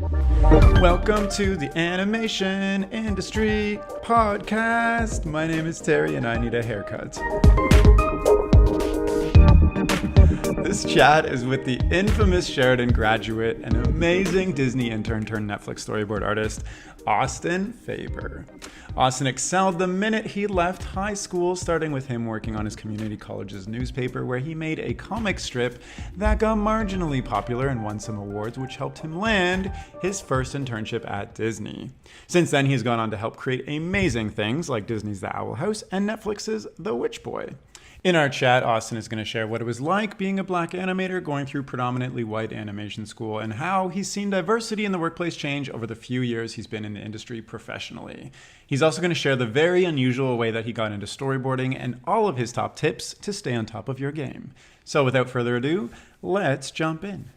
Welcome to the Animation Industry Podcast. My name is Terry and I need a haircut. This chat is with the infamous Sheridan graduate and amazing Disney intern turned Netflix storyboard artist, Austin Faber. Austin excelled the minute he left high school, starting with him working on his community college's newspaper, where he made a comic strip that got marginally popular and won some awards, which helped him land his first internship at Disney. Since then, he's gone on to help create amazing things like Disney's The Owl House and Netflix's The Witch Boy. In our chat, Austin is going to share what it was like being a black animator going through predominantly white animation school and how he's seen diversity in the workplace change over the few years he's been in the industry professionally. He's also going to share the very unusual way that he got into storyboarding and all of his top tips to stay on top of your game. So without further ado, let's jump in.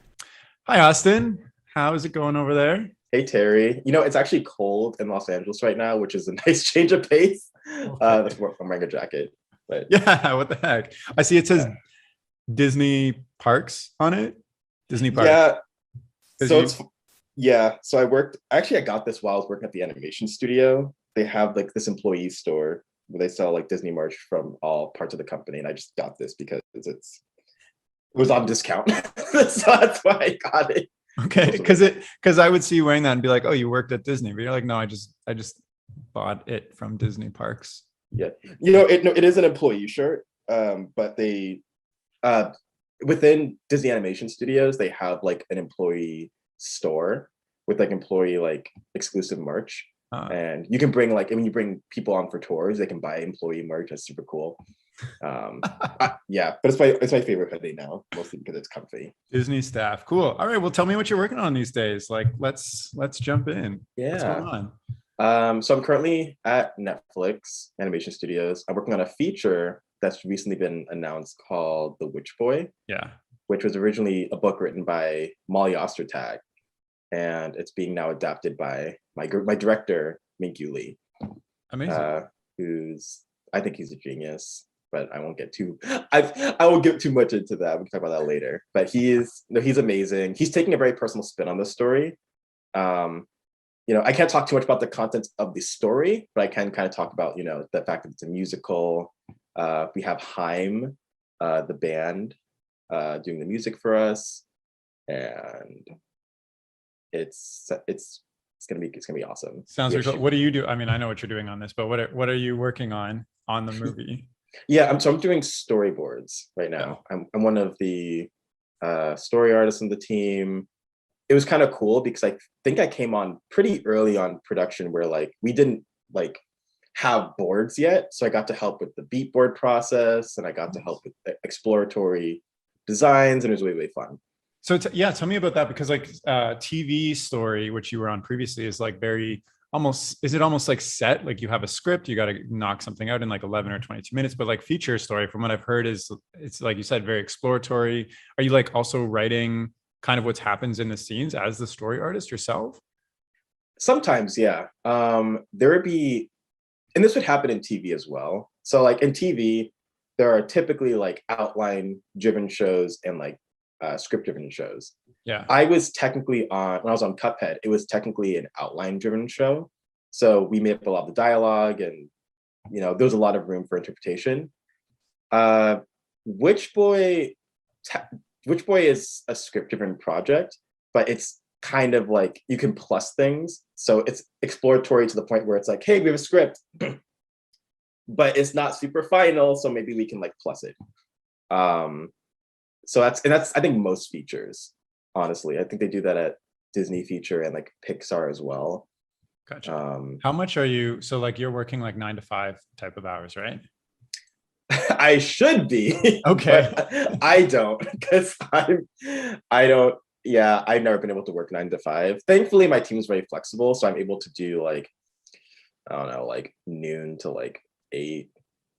Hi, Austin. How is it going over there? Hey, Terry. It's actually cold in Los Angeles right now, which is a nice change of pace. That's why I'm wearing a jacket. But yeah, what the heck? I see it says Disney Parks on it. Disney Parks. Yeah. So I got this while I was working at the animation studio. They have like this employee store where they sell like Disney merch from all parts of the company. And I just got this because it was on discount. So that's why I got it. Okay. Because I would see you wearing that and be like, oh, you worked at Disney. But you're like, no, I just bought it from Disney Parks. Yeah, it is an employee shirt, but they within Disney Animation Studios they have like an employee store with like employee like exclusive merch, and you can bring like when you bring people on for tours, they can buy employee merch. That's super cool. But it's my favorite hoodie now, mostly because it's comfy. Disney staff, cool. All right, well, tell me what you're working on these days. Like, let's jump in. Yeah. What's going on? So I'm currently at Netflix Animation Studios. I'm working on a feature that's recently been announced called The Witch Boy. Yeah. Which was originally a book written by Molly Ostertag, and it's being now adapted by my director Mingyu Lee. Amazing. I think he's a genius, but I won't get too. I won't get too much into that. We can talk about that later. But he's amazing. He's taking a very personal spin on the story. I can't talk too much about the contents of the story, but I can kind of talk about, the fact that it's a musical. We have Haim, the band, doing the music for us, and it's gonna be awesome. Sounds really cool. What do you do? I mean, I know what you're doing on this, but what are you working on the movie? Yeah, I'm doing storyboards right now. Yeah. I'm one of the story artists on the team. It was kind of cool because I think I came on pretty early on production where like we didn't like have boards yet. So I got to help with the beat board process and I got to help with the exploratory designs, and it was really, really fun. So tell me about that, because like TV story, which you were on previously, is like almost like set, like you have a script, you got to knock something out in like 11 or 22 minutes, but like feature story, from what I've heard, is it's like you said, very exploratory. Are you like also writing kind of what happens in the scenes as the story artist yourself? Sometimes, yeah. There would be, and this would happen in TV as well. So like in TV, there are typically like outline driven shows and like script driven shows. Yeah. I was technically when I was on Cuphead, it was technically an outline driven show. So we made up a lot of the dialogue and, there was a lot of room for interpretation. Witch Boy is a script-driven project, but it's kind of like you can plus things. So it's exploratory to the point where it's like, hey, we have a script, but it's not super final. So maybe we can like plus it. So that's I think most features, honestly. I think they do that at Disney Feature and like Pixar as well. Gotcha. How much are you? So like you're working like 9 to 5 type of hours, right? I should be. Okay. But I don't, because I don't. Yeah, I've never been able to work 9 to 5. Thankfully, my team is very flexible, so I'm able to do like, I don't know, like noon to like 8.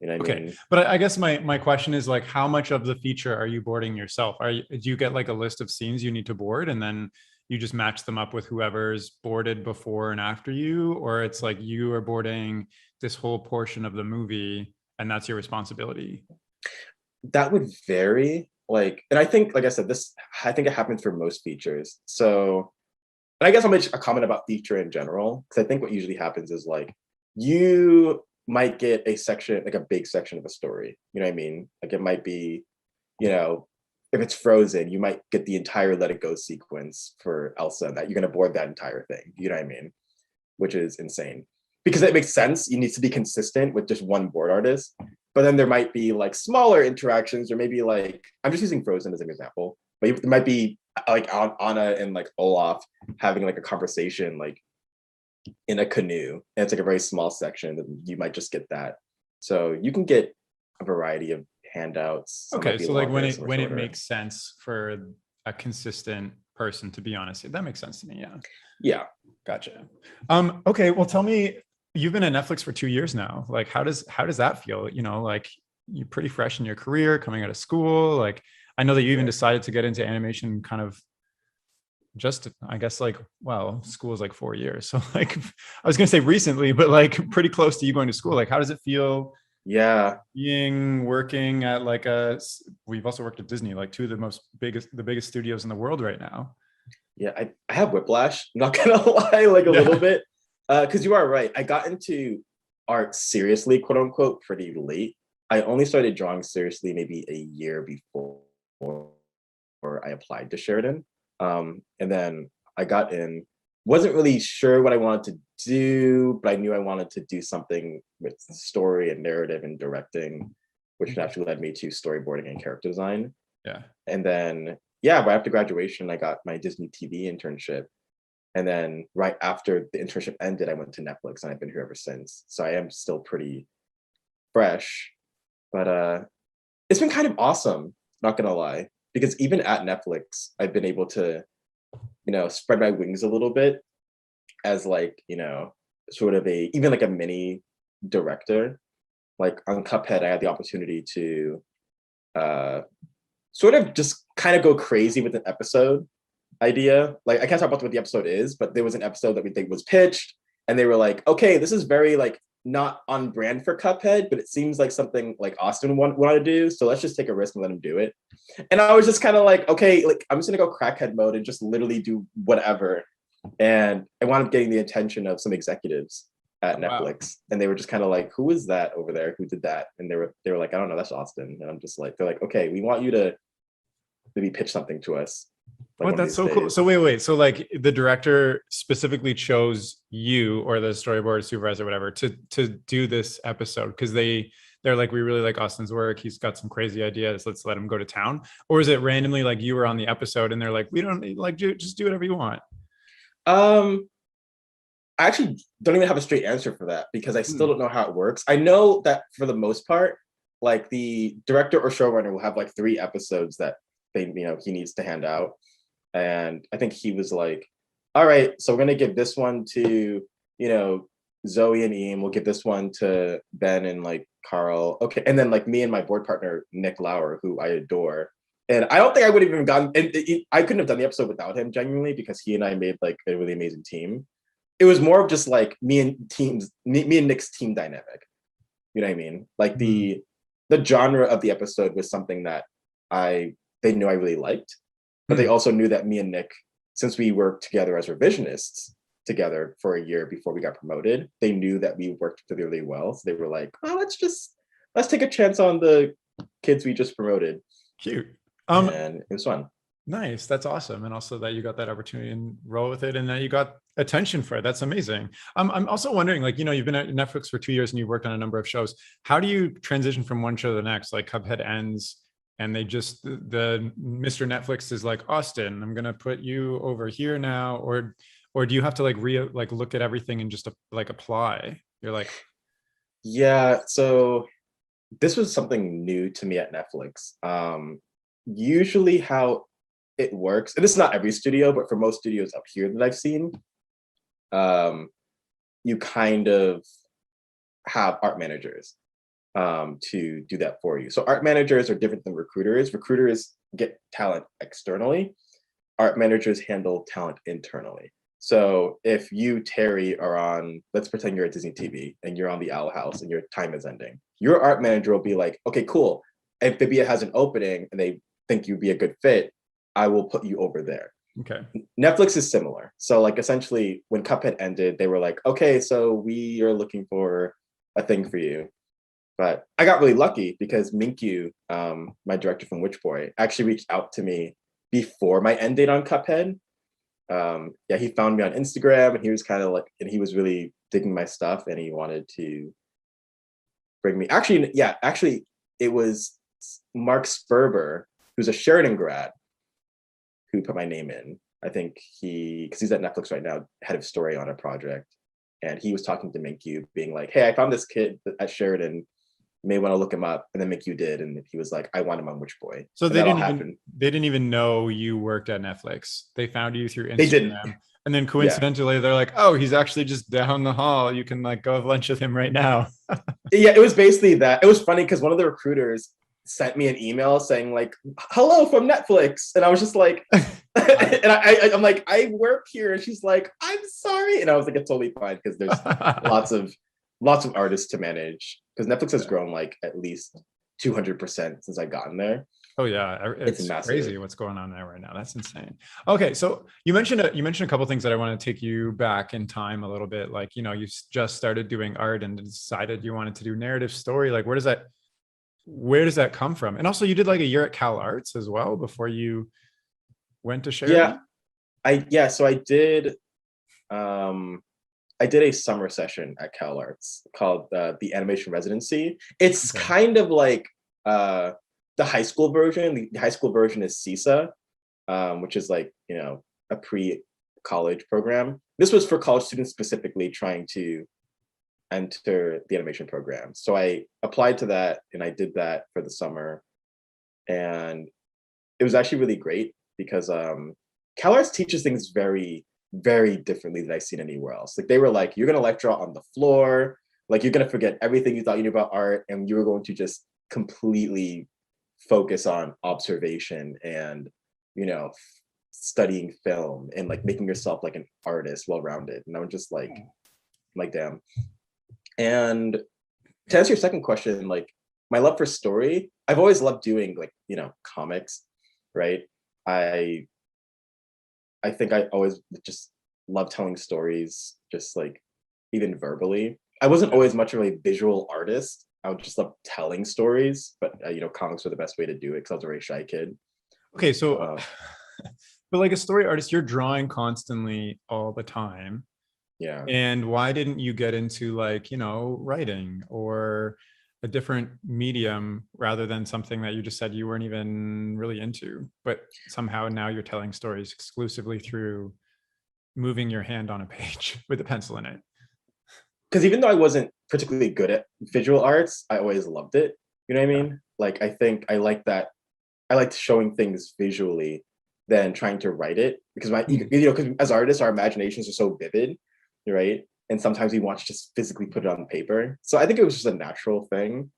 You know what I mean? But I guess my question is like, how much of the feature are you boarding yourself? Do you get like a list of scenes you need to board, and then you just match them up with whoever's boarded before and after you, or it's like you are boarding this whole portion of the movie and that's your responsibility? That would vary. Like, and I think, like I said, I think it happens for most features. So and I guess I'll make a comment about feature in general, because I think what usually happens is like you might get a section, like a big section of a story. You know what I mean? Like it might be, you know, if it's Frozen, you might get the entire Let It Go sequence for Elsa, and that you're gonna board that entire thing. You know what I mean? Which is insane. Because it makes sense. You need to be consistent with just one board artist. But then there might be like smaller interactions, or maybe like I'm just using Frozen as an example. But it might be like Anna and like Olaf having like a conversation like in a canoe, and it's like a very small section, and you might just get that. So you can get a variety of handouts. Some Okay, might be so like longer, when some are it shorter. makes sense for a consistent person to be honest, that makes sense to me. Yeah. Yeah. Gotcha. Okay, well tell me, you've been at Netflix for 2 years now. Like how does that feel? You know, like you're pretty fresh in your career, coming out of school. Like I know that you even Right. decided to get into animation kind of just, I guess, like, well, school is like 4 years. So like I was gonna say recently, but like pretty close to you going to school. Like how does it feel Yeah. being working at like a, we've also worked at Disney, like two of the biggest studios in the world right now. Yeah. I have whiplash, not gonna lie, like a little Yeah. bit. Because you are right. I got into art seriously, quote unquote, pretty late. I only started drawing seriously maybe a year before I applied to Sheridan. And then I got in, wasn't really sure what I wanted to do, but I knew I wanted to do something with story and narrative and directing, which actually led me to storyboarding and character design. Yeah. And then, yeah, right after graduation, I got my Disney TV internship. And then right after the internship ended, I went to Netflix, and I've been here ever since. So I am still pretty fresh, but it's been kind of awesome, not gonna lie, because even at Netflix, I've been able to, spread my wings a little bit as like, sort of a even like a mini director. Like on Cuphead, I had the opportunity to uh sort of just kind of go crazy with an episode idea. Like I can't talk about what the episode is, but there was an episode that we think was pitched, and they were like, okay, this is very like not on brand for Cuphead, but it seems like something like Austin wanted to do. So let's just take a risk and let him do it. And I was just kind of like, okay, like I'm just gonna go crackhead mode and just literally do whatever. And I wound up getting the attention of some executives at Wow. Netflix, and they were just kind of like, "Who is that over there? Who did that?" And they were like, "I don't know, that's Austin." And I'm just like, they're like, "Okay, we want you to maybe pitch something to us, like What, one of that's these so cool. So days." wait. So like the director specifically chose you or the storyboard supervisor, whatever, to do this episode because they're like, we really like Austin's work. He's got some crazy ideas. Let's let him go to town. Or is it randomly like you were on the episode and they're like, we don't like just do whatever you want. Um, I actually don't even have a straight answer for that because I still Hmm. don't know how it works. I know that for the most part, like the director or showrunner will have like 3 episodes that he needs to hand out. And I think he was like, all right, so we're gonna give this one to, you know, Zoe and Ian. We'll give this one to Ben and like Carl. Okay. And then like me and my board partner, Nick Lauer, who I adore. And I don't think I would have even gotten, and I couldn't have done the episode without him genuinely because he and I made like a really amazing team. It was more of just like me and Nick's team dynamic. You know what I mean? Like Hmm. the genre of the episode was something that they knew I really liked, but they Hmm. also knew that me and Nick, since we worked together as revisionists together for a year before we got promoted, they knew that we worked really well. So they were like, "Oh, let's take a chance on the kids we just promoted," Cute. and it was fun. Nice. That's awesome. And also that you got that opportunity and roll with it and that you got attention for it. That's amazing. I'm also wondering, like, you've been at Netflix for 2 years and you've worked on a number of shows. How do you transition from one show to the next? Like Cuphead ends and they just, the Mr. Netflix is like, Austin, I'm going to put you over here now. Or do you have to like look at everything and just like apply? You're like, Yeah, so this was something new to me at Netflix. Usually how it works, and it's not every studio, but for most studios up here that I've seen, um, you kind of have art managers to do that for you. So art managers are different than recruiters. Recruiters get talent externally. Art managers handle talent internally. So if you, Terry, are on, let's pretend you're at Disney TV and you're on the Owl House and your time is ending, your art manager will be like, okay, cool. If Vibia has an opening and they think you'd be a good fit, I will put you over there. Okay. Netflix is similar. So like essentially when Cuphead ended, they were like, okay, so we are looking for a thing for you. But I got really lucky because Minkyu, my director from Witch Boy, actually reached out to me before my end date on Cuphead. Yeah, he found me on Instagram and he was kind of like, and he was really digging my stuff and he wanted to bring me. Actually, yeah, actually, it was Mark Sperber, who's a Sheridan grad, who put my name in. I think because he's at Netflix right now, head of story on a project. And he was talking to Minkyu, being like, hey, I found this kid at Sheridan. You may want to look him up. And then Minkyu did. And he was like, I want him on Witch Boy. So and that all happened. they didn't even know you worked at Netflix. They found you through They didn't. Instagram. And then Yeah. coincidentally, they're like, oh, he's actually just down the hall. You can like go have lunch with him right now. Yeah, it was basically that. It was funny because one of the recruiters sent me an email saying like, hello from Netflix. And I was just like, and I'm like, I work here. And she's like, I'm sorry. And I was like, it's totally fine because there's lots of artists to manage because Netflix has grown like at least 200% since I've gotten there. Oh yeah, it's massive. crazy what's going on there right now. That's insane. Okay, so you mentioned a couple things that I want to take you back in time a little bit. Like, you know, you just started doing art and decided you wanted to do narrative story. Like, where does that come from? And also, you did like a year at Cal Arts as well before you went to Sheridan. So I did. I did a summer session at Cal Arts called the Animation Residency. It's kind of like the high school version. The high school version is CISA, which is like, you know, a pre-college program. This was for college students specifically trying to enter the animation program. So I applied to that and I did that for the summer. And it was actually really great because Cal Arts teaches things very, very differently than I've seen anywhere else. Like they were like, you're gonna lecture on the floor, like you're gonna forget everything you thought you knew about art, and you were going to just completely focus on observation and, you know, studying film and like making yourself like an artist, well-rounded. And I was just like damn. And to answer your second question, like my love for story, I've always loved doing like, you know, comics, right? I think I always just love telling stories, just like even verbally. I wasn't always much of a visual artist. I would just love telling stories, but you know, comics were the best way to do it because I was a very shy kid. Okay, so but like a story artist, you're drawing constantly all the time. Yeah. And why didn't you get into like, you know, writing or a different medium rather than something that you just said you weren't even really into, but somehow now you're telling stories exclusively through moving your hand on a page with a pencil in it? Because even though I wasn't particularly good at visual arts, I always loved it. You know what I mean? Like, I think I like that. I liked showing things visually than trying to write it because you know, because as artists, our imaginations are so vivid, right? And sometimes we want to just physically put it on paper. So I think it was just a natural thing.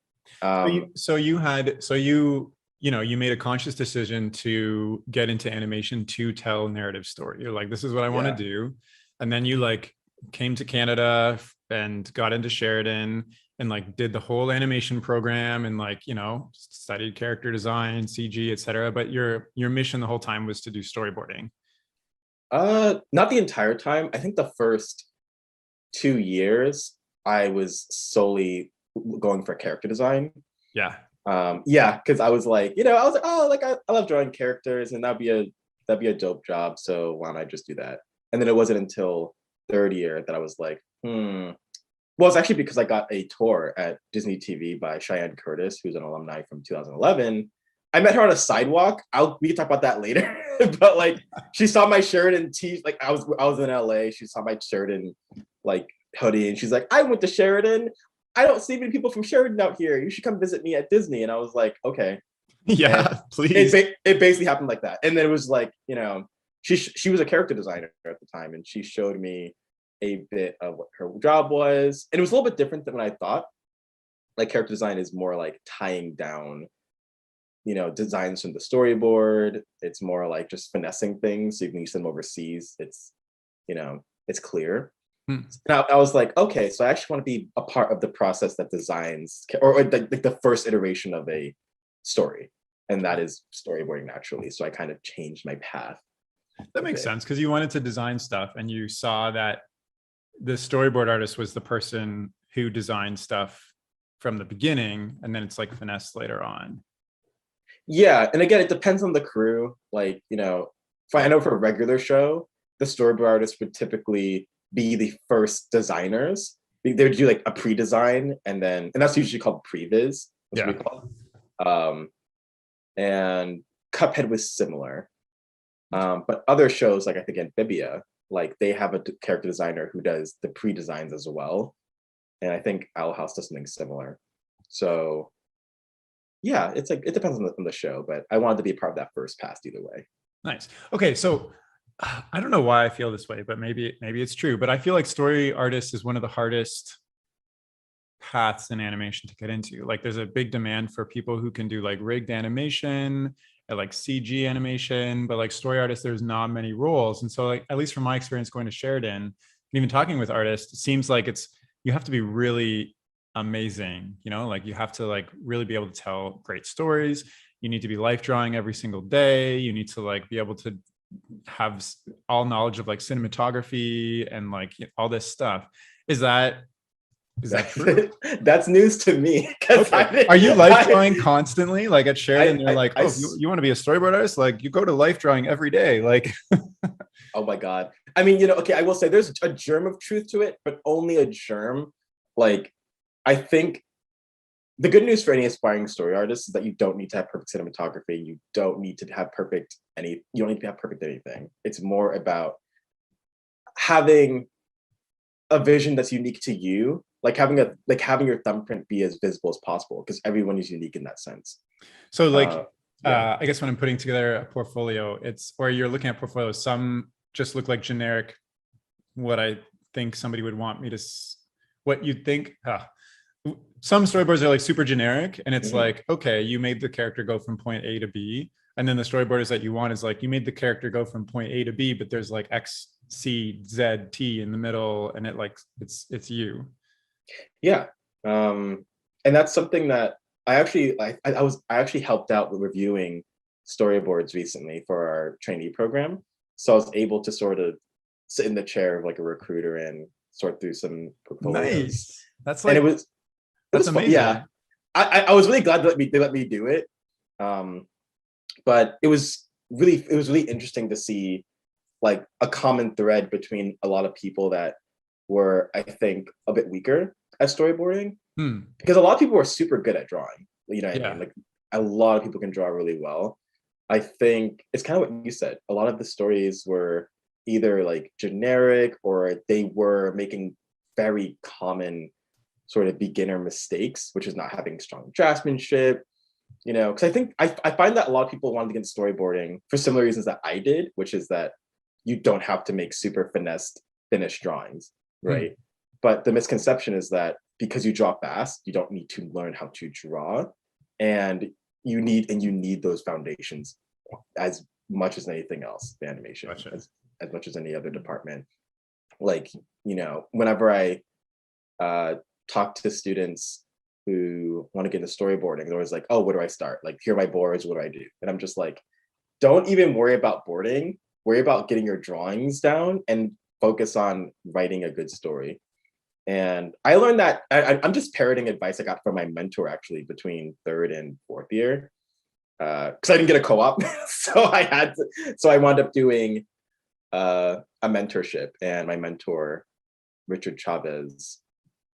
So you made a conscious decision to get into animation to tell narrative story. You're like, this is what I want to do. And then you like came to Canada and got into Sheridan and like did the whole animation program and like, you know, studied character design, CG, etc. But your mission the whole time was to do storyboarding. Not the entire time. I think the first 2 years I was solely going for character design. Yeah. Because I was like, you know, I was like, oh, like I love drawing characters and that'd be a dope job. So why don't I just do that? And then it wasn't until third year that I was like, Well, it's actually because I got a tour at Disney TV by Cheyenne Curtis, who's an alumni from 2011. I met her on a sidewalk. We can talk about that later. But like, she saw my shirt and like I was in LA. She saw my shirt and like hoodie, and she's like, I went to Sheridan. I don't see many people from Sheridan out here. You should come visit me at Disney. And I was like, okay. Yeah, and please. It basically happened like that. And then it was like, you know, she was a character designer at the time, and she showed me a bit of what her job was. And it was a little bit different than what I thought. Like character design is more like tying down, you know, designs from the storyboard. It's more like just finessing things. So when you send them overseas, it's, you know, it's clear. Now I was like, okay, so I actually want to be a part of the process that designs or like the first iteration of a story. And that is storyboarding naturally. So I kind of changed my path. That makes sense because you wanted to design stuff and you saw that the storyboard artist was the person who designed stuff from the beginning, and then it's like finessed later on. Yeah, and again, it depends on the crew. Like, I know for a regular show, the storyboard artists would typically be the first designers. They would do like a pre-design, and that's usually called previs. That's what we call it. And Cuphead was similar. But other shows, like I think Amphibia, like they have a character designer who does the pre-designs as well. And I think Owl House does something similar. So yeah, it's like it depends on the show, but I wanted to be a part of that first pass either way. Nice. Okay, so I don't know why I feel this way, but maybe it's true. But I feel like story artist is one of the hardest paths in animation to get into. Like there's a big demand for people who can do like rigged animation and like CG animation, but like story artists, there's not many roles. And so like, at least from my experience going to Sheridan and even talking with artists, it seems like you have to be really amazing, like you have to like really be able to tell great stories. You need to be life drawing every single day. You need to like be able to have all knowledge of like cinematography and like all this stuff. Is that true? That's news to me. Okay. Are you life drawing constantly? Like at Sheridan, they're like, oh, you want to be a storyboard artist? Like you go to life drawing every day. Like, oh my God. I mean, okay, I will say there's a germ of truth to it, but only a germ. Like, I think the good news for any aspiring story artist is that you don't need to have perfect cinematography. You don't need to have you don't need to have perfect anything. It's more about having a vision that's unique to you, like having your thumbprint be as visible as possible, because everyone is unique in that sense. So like, I guess when I'm putting together a portfolio, or you're looking at portfolios, some just look like generic, what I think somebody would want me to, what you'd think, some storyboards are like super generic and it's like, okay, you made the character go from point A to B. And then the storyboards that you want is like, you made the character go from point A to B, but there's like X, C, Z, T in the middle. And it's you. Yeah. And that's something that I actually helped out with reviewing storyboards recently for our trainee program. So I was able to sort of sit in the chair of like a recruiter and sort through some portfolios. Nice. That's like, and that's amazing. Yeah, I was really glad that they let me do it. But it was really interesting to see like a common thread between a lot of people that were, I think, a bit weaker at storyboarding, because a lot of people were super good at drawing. What I mean? Like a lot of people can draw really well. I think it's kind of what you said. A lot of the stories were either like generic or they were making very common sort of beginner mistakes, which is not having strong draftsmanship, because I think I find that a lot of people wanted to get into storyboarding for similar reasons that I did, which is that you don't have to make super finished drawings, right? But the misconception is that because you draw fast, you don't need to learn how to draw, and you need those foundations as much as anything else, the animation, as much as any other department. Like, whenever I talk to students who want to get into storyboarding, they're always like, oh, where do I start? Like, here are my boards, what do I do? And I'm just like, don't even worry about boarding, worry about getting your drawings down and focus on writing a good story. And I learned that I'm just parroting advice I got from my mentor actually between third and fourth year, because I didn't get a co-op. So I wound up doing a mentorship, and my mentor, Richard Chavez.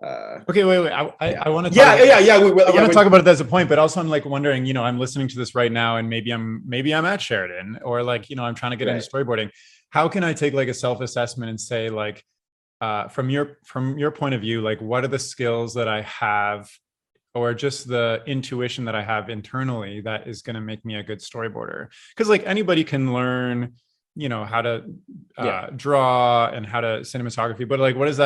Okay, wait. I want to. I want to talk about it as a point, but also I'm like wondering, I'm listening to this right now, and maybe I'm at Sheridan, or like, I'm trying to get into storyboarding. How can I take like a self-assessment and say like, from your point of view, like what are the skills that I have, or just the intuition that I have internally that is going to make me a good storyboarder? Because like anybody can learn, how to draw and how to cinematography, but like, what is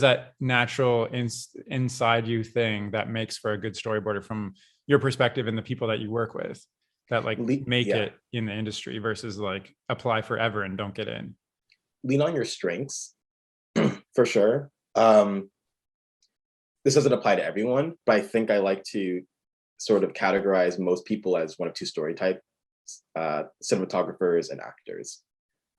that natural inside you thing that makes for a good storyboarder from your perspective and the people that you work with that like make it in the industry versus like apply forever and don't get in? Lean on your strengths for sure. This doesn't apply to everyone, but I think I like to sort of categorize most people as one of two story types. cinematographers and actors.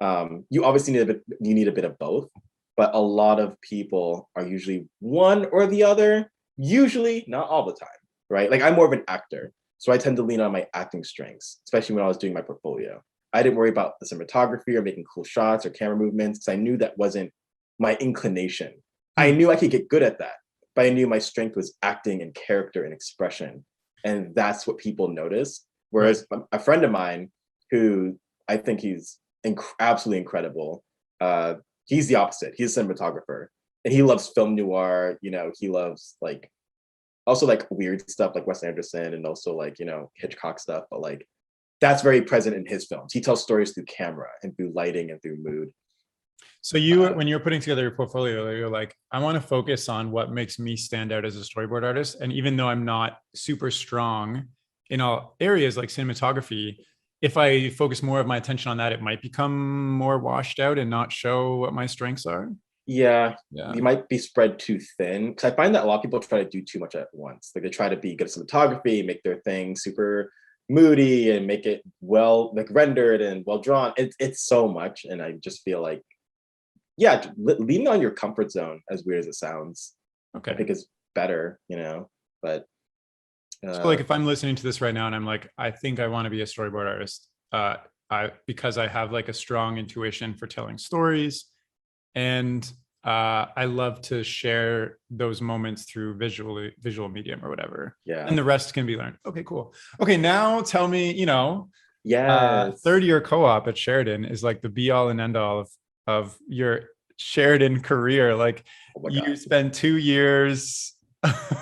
You obviously need a bit of both, but a lot of people are usually one or the other, usually not all the time, right? Like I'm more of an actor, so I tend to lean on my acting strengths, especially when I was doing my portfolio. I didn't worry about the cinematography or making cool shots or camera movements because I knew that wasn't my inclination. I knew I could get good at that, but I knew my strength was acting and character and expression. And that's what people notice. Whereas a friend of mine, who I think he's absolutely incredible, he's the opposite. He's a cinematographer and he loves film noir. You know, he loves like also like weird stuff like Wes Anderson and also like, you know, Hitchcock stuff. But like that's very present in his films. He tells stories through camera and through lighting and through mood. So you, when you're putting together your portfolio, you're like, I want to focus on what makes me stand out as a storyboard artist. And even though I'm not super strong in all areas like cinematography, if I focus more of my attention on that, it might become more washed out and not show what my strengths are. Yeah, you might be spread too thin. Because I find that a lot of people try to do too much at once. Like they try to be good at cinematography, make their thing super moody and make it well like rendered and well drawn. It's so much. And I just feel like, yeah, leaning on your comfort zone, as weird as it sounds, I think is better, you know. But so like if I'm listening to this right now and I'm like, I think I want to be a storyboard artist, because I have like a strong intuition for telling stories, and I love to share those moments through visual medium or whatever. Yeah. And the rest can be learned. Okay, cool. Okay, now tell me, you know, third year co-op at Sheridan is like the be all and end all of your Sheridan career. Like you spent 2 years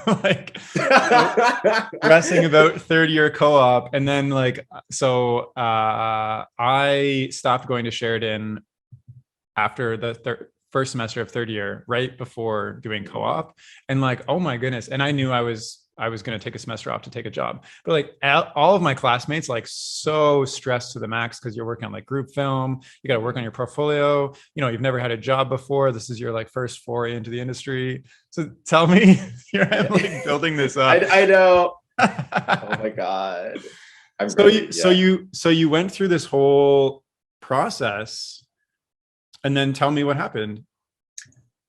like stressing about third year co-op, and then like so I stopped going to Sheridan after the first semester of third year, right before doing co-op, and like, oh my goodness. And I knew I was going to take a semester off to take a job, but like all of my classmates like so stressed to the max because you're working on like group film, you got to work on your portfolio, you know, you've never had a job before, this is your like first foray into the industry. So tell me, here I'm like building this up. I know. Oh my god. So you went through this whole process, and then tell me what happened.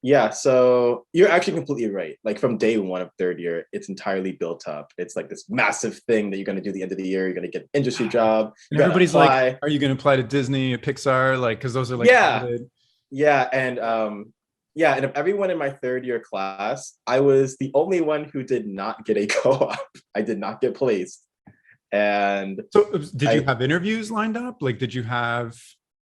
Yeah, so you're actually completely right. Like from day one of third year, it's entirely built up. It's like this massive thing that you're going to do at the end of the year. You're going to get an industry job. And everybody's like, are you going to apply to Disney, Pixar? Like, because those are like, yeah. And and of everyone in my third year class, I was the only one who did not get a co-op. I did not get placed. And so did you have interviews lined up? Like, did you have?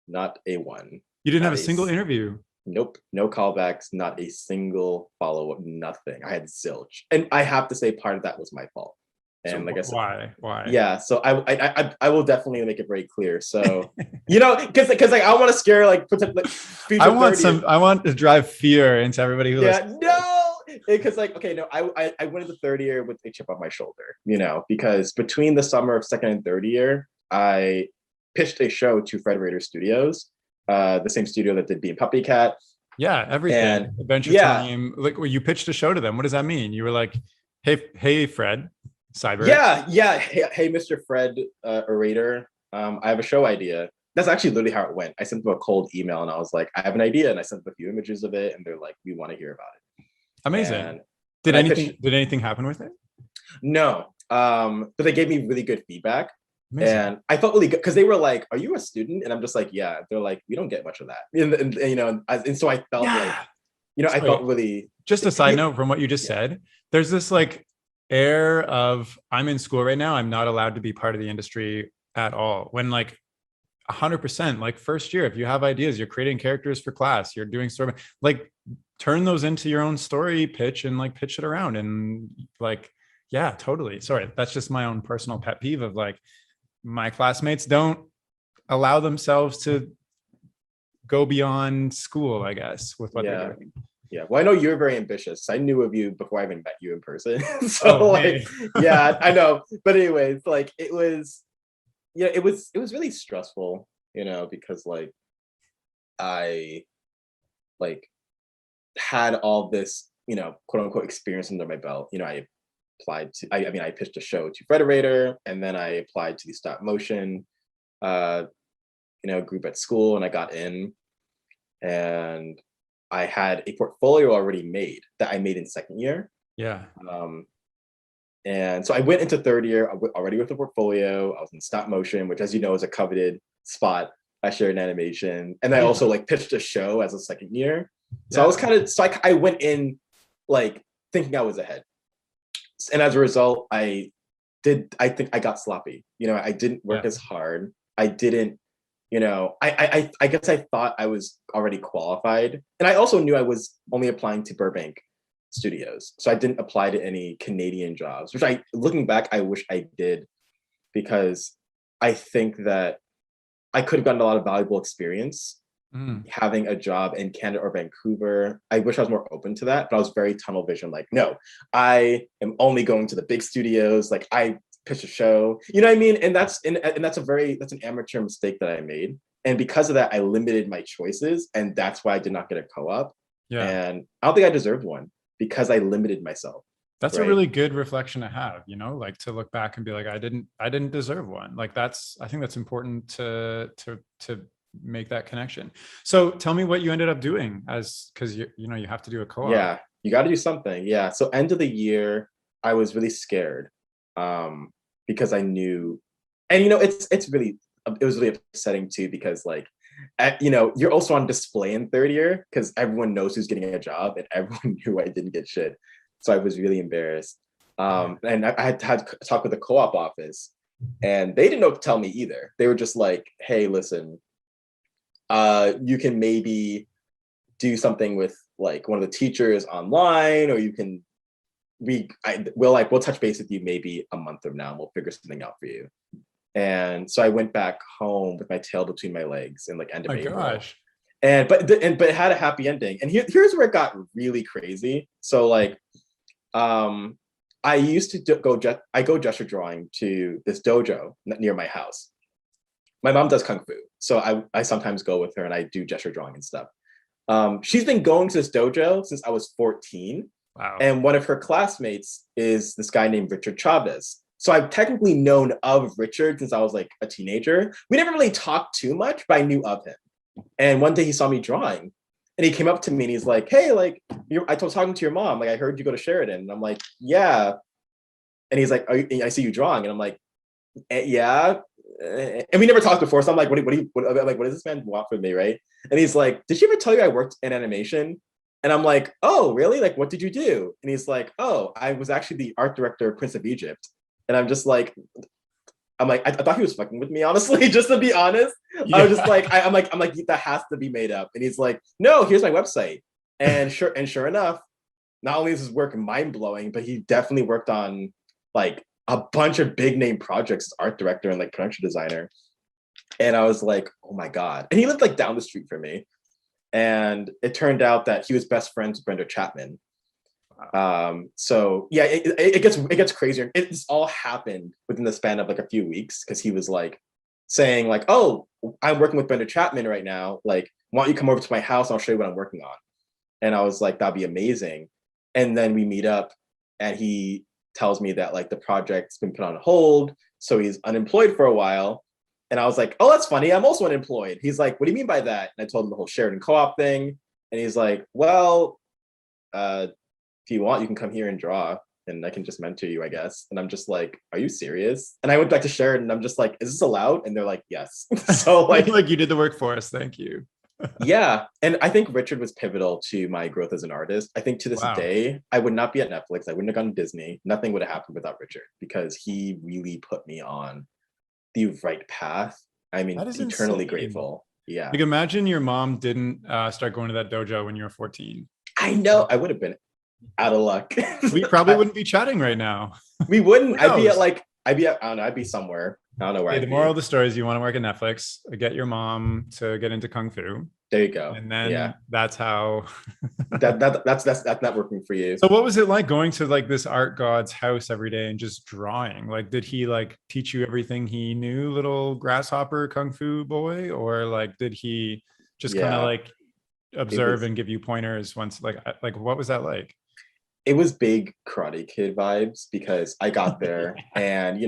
Not a one. You didn't have a single interview? Nope. No callbacks, not a single follow-up, nothing. I had zilch. And I have to say part of that was my fault. And so like I said, why? Yeah, so I will definitely make it very clear. So, you know, because like I want to scare like future I want to drive fear into everybody who listens. No, because like, okay, no, I went into third year with a chip on my shoulder, you know, because between the summer of second and third year, I pitched a show to Federator Studios, the same studio that did Being Puppy Cat. Yeah, everything. And, Adventure Time. Like, well, you pitched a show to them. What does that mean? You were like, hey, Fred, Cyber. Yeah. Hey, Mr. Fred, Orator. I have a show idea. That's actually literally how it went. I sent them a cold email and I was like, I have an idea, and I sent them a few images of it, and they're like, we want to hear about it. Amazing. And did anything happen with it? No. But they gave me really good feedback. Amazing. And I felt really good because they were like, "Are you a student?" And I'm just like, "Yeah." They're like, "We don't get much of that," and you know, and so I felt like, you know, I felt really. Just a side note from what you just said. There's this like air of I'm in school right now. I'm not allowed to be part of the industry at all. When like 100%, like first year, if you have ideas, you're creating characters for class, you're doing story, like turn those into your own story pitch and like pitch it around and like, yeah, totally. Sorry, that's just my own personal pet peeve of like, my classmates don't allow themselves to go beyond school, I guess, with what they're doing. Yeah, well, I know you're very ambitious. I knew of you before I even met you in person. So yeah, I know. But anyways, like it was really stressful, you know, because like I like had all this, you know, quote unquote experience under my belt. You know, I pitched a show to Federator, and then I applied to the stop motion uh, group at school, and I got in, and I had a portfolio already made that I made in second year. Yeah. Um, and so I went into third year already with a portfolio. I was in stop motion, which, as you know, is a coveted spot. I shared in animation, and I Yeah. also like pitched a show as a second year. So I Yeah. was I went in like thinking I was ahead, and as a result, I think I got sloppy. I didn't work Yeah. as hard. I didn't, I guess I thought I was already qualified. And I also knew I was only applying to Burbank studios. So I didn't apply to any Canadian jobs, which looking back, I wish I did, because I think that I could have gotten a lot of valuable experience having a job in Canada or Vancouver. I wish I was more open to that, but I was very tunnel vision. Like, no, I am only going to the big studios. Like, I pitch a show, you know what I mean? And that's an amateur mistake that I made. And because of that, I limited my choices, and that's why I did not get a co-op. Yeah. And I don't think I deserved one because I limited myself. That's right? a really good reflection to have, like to look back and be like, I didn't deserve one. Like I think that's important to make that connection. So tell me what you ended up doing, because you have to do a co-op. Yeah, you got to do something. Yeah. So end of the year, I was really scared, because I knew, and it was really upsetting too, because like, you're also on display in third year because everyone knows who's getting a job, and everyone knew I didn't get shit. So I was really embarrassed. And I had to talk with the co-op office, and they didn't know what to tell me either. They were just like, hey, listen, you can maybe do something with like one of the teachers online, or you can we'll touch base with you maybe a month from now, and we'll figure something out for you. And so I went back home with my tail between my legs in like end of April. Gosh. But it had a happy ending. And here's where it got really crazy. So like, I used to go gesture drawing to this dojo near my house. My mom does kung fu, so I sometimes go with her, and I do gesture drawing and stuff. She's been going to this dojo since I was 14. Wow. And one of her classmates is this guy named Richard Chavez. So I've technically known of Richard since I was like a teenager. We never really talked too much, but I knew of him. And one day he saw me drawing, and he came up to me and he's like, hey, like, I was talking to your mom. Like, I heard you go to Sheridan. And I'm like, yeah. And he's like, I see you drawing. And I'm like, yeah. And we never talked before. So I'm like, what does this man want from me, right? And he's like, did she ever tell you I worked in animation? And I'm like, oh, really? Like, what did you do? And he's like, oh, I was actually the art director of Prince of Egypt. And I'm just like, I thought he was fucking with me, honestly, just to be honest. Yeah. I was just like, I'm like, that has to be made up. And he's like, no, here's my website. And sure enough, not only is his work mind blowing, but he definitely worked on like a bunch of big name projects as art director and like production designer. And I was like, oh my God. And he lived like down the street from me. And it turned out that he was best friends with Brenda Chapman. So yeah, it gets crazier. It's all happened within the span of like a few weeks, because he was like saying like, oh, I'm working with Brenda Chapman right now. Like, why don't you come over to my house? I'll show you what I'm working on. And I was like, that'd be amazing. And then we meet up, and he tells me that like the project's been put on hold, so he's unemployed for a while. And I was like, oh, that's funny. I'm also unemployed. He's like, what do you mean by that? And I told him the whole Sheridan co-op thing. And he's like, well, if you want, you can come here and draw, and I can just mentor you, I guess. And I'm just like, are you serious? And I went back to Sheridan, and I'm just like, is this allowed? And they're like, yes. So like you did the work for us. Thank you. Yeah. And I think Richard was pivotal to my growth as an artist. I think to this day, I would not be at Netflix. I wouldn't have gone to Disney. Nothing would have happened without Richard, because he really put me on the right path. I mean, eternally grateful. Yeah. Like, imagine your mom didn't start going to that dojo when you were 14. I know. I would have been out of luck. We probably wouldn't be chatting right now. We wouldn't. I'd be somewhere. I don't know where. The moral of the story is you want to work at Netflix, get your mom to get into Kung Fu. There you go. And then that's how that's not working for you. So what was it like going to like this art god's house every day and just drawing? Like, did he like teach you everything he knew, little grasshopper Kung Fu boy? Or like, did he just kind of like observe and give you pointers once? Like what was that like? it was big Karate Kid vibes because I got there and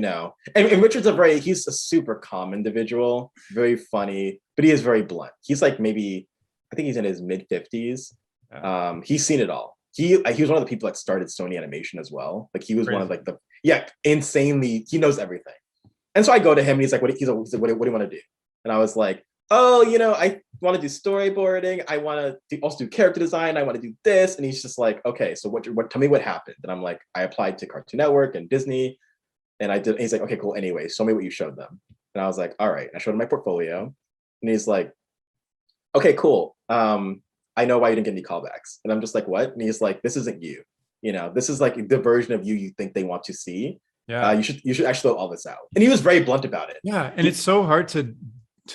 and Richard's he's a super calm individual, very funny, but he is very blunt. He's like maybe I think he's in his mid 50s. Yeah. He's seen it all. He was one of the people that started Sony Animation as well. Like he was one of Crazy. like the insanely he knows everything. And so I go to him and he's like, he's like, what do you want to do? And I was like, oh, I want to do storyboarding. I want to also do character design. I want to do this. And he's just like, okay, so tell me what happened. And I'm like, I applied to Cartoon Network and Disney. And I did. And he's like, okay, cool. Anyway, show me what you showed them. And I was like, all right. And I showed him my portfolio. And he's like, okay, cool. I know why you didn't get any callbacks. And I'm just like, what? And he's like, this isn't you. This is like the version of you think they want to see. Yeah. You should actually throw all this out. And he was very blunt about it. Yeah. And it's so hard to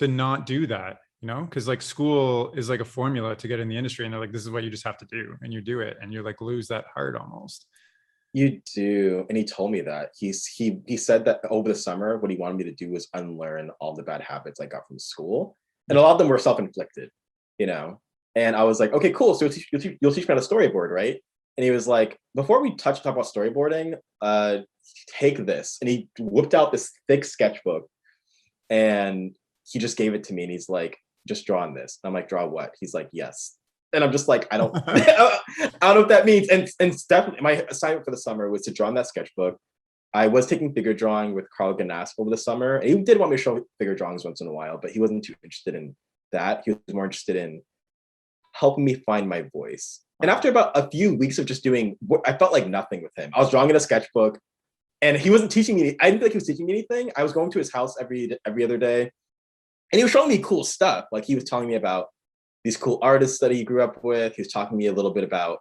not do that, because like school is like a formula to get in the industry, and they're like, this is what you just have to do, and you do it, and you like lose that heart almost. You do. And he told me that. He said that over the summer, what he wanted me to do was unlearn all the bad habits I got from school. And a lot of them were self-inflicted, And I was like, okay, cool. So you'll teach me how to storyboard, right? And he was like, before we talk about storyboarding, take this. And he whipped out this thick sketchbook and he just gave it to me. And he's like, just draw on this. And I'm like, draw what? He's like, yes. And I'm just like, I don't I don't know what that means. And definitely my assignment for the summer was to draw on that sketchbook. I was taking figure drawing with Carl Ganas over the summer. And he did want me to show figure drawings once in a while, but he wasn't too interested in that. He was more interested in helping me find my voice. And after about a few weeks of just doing, I felt like nothing with him. I was drawing in a sketchbook and he wasn't teaching me. I didn't think he was teaching me anything. I was going to his house every other day and he was showing me cool stuff. Like he was telling me about these cool artists that he grew up with. He was talking to me a little bit about,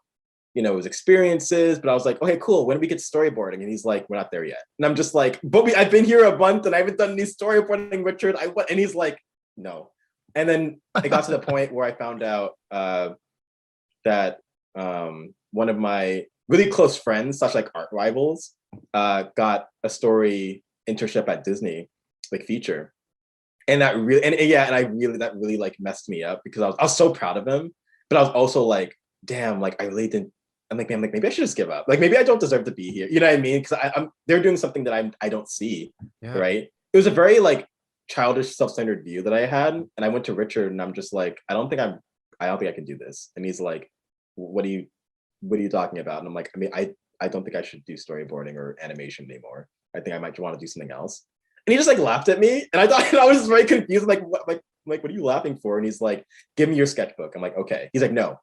his experiences, but I was like, okay, cool. When do we get to storyboarding? And he's like, we're not there yet. And I'm just like, but I've been here a month and I haven't done any storyboarding, Richard. And he's like, no. And then it got to the point where I found out that one of my really close friends, such like art rivals, got a story internship at Disney, like feature. And that really, that really like messed me up because I was so proud of him, but I was also like, damn, like I really didn't. I'm like, man, like maybe I should just give up. Like maybe I don't deserve to be here. You know what I mean? Because they're doing something that I don't see, Yeah. right? It was a very like childish, self-centered view that I had, and I went to Richard, and I'm just like, I don't think I can do this. And he's like, what are you talking about? And I'm like, I mean, I don't think I should do storyboarding or animation anymore. I think I might want to do something else. And he just like laughed at me, and I thought I was just very confused. Like, what are you laughing for? And he's like, give me your sketchbook. I'm like, okay. He's like, no,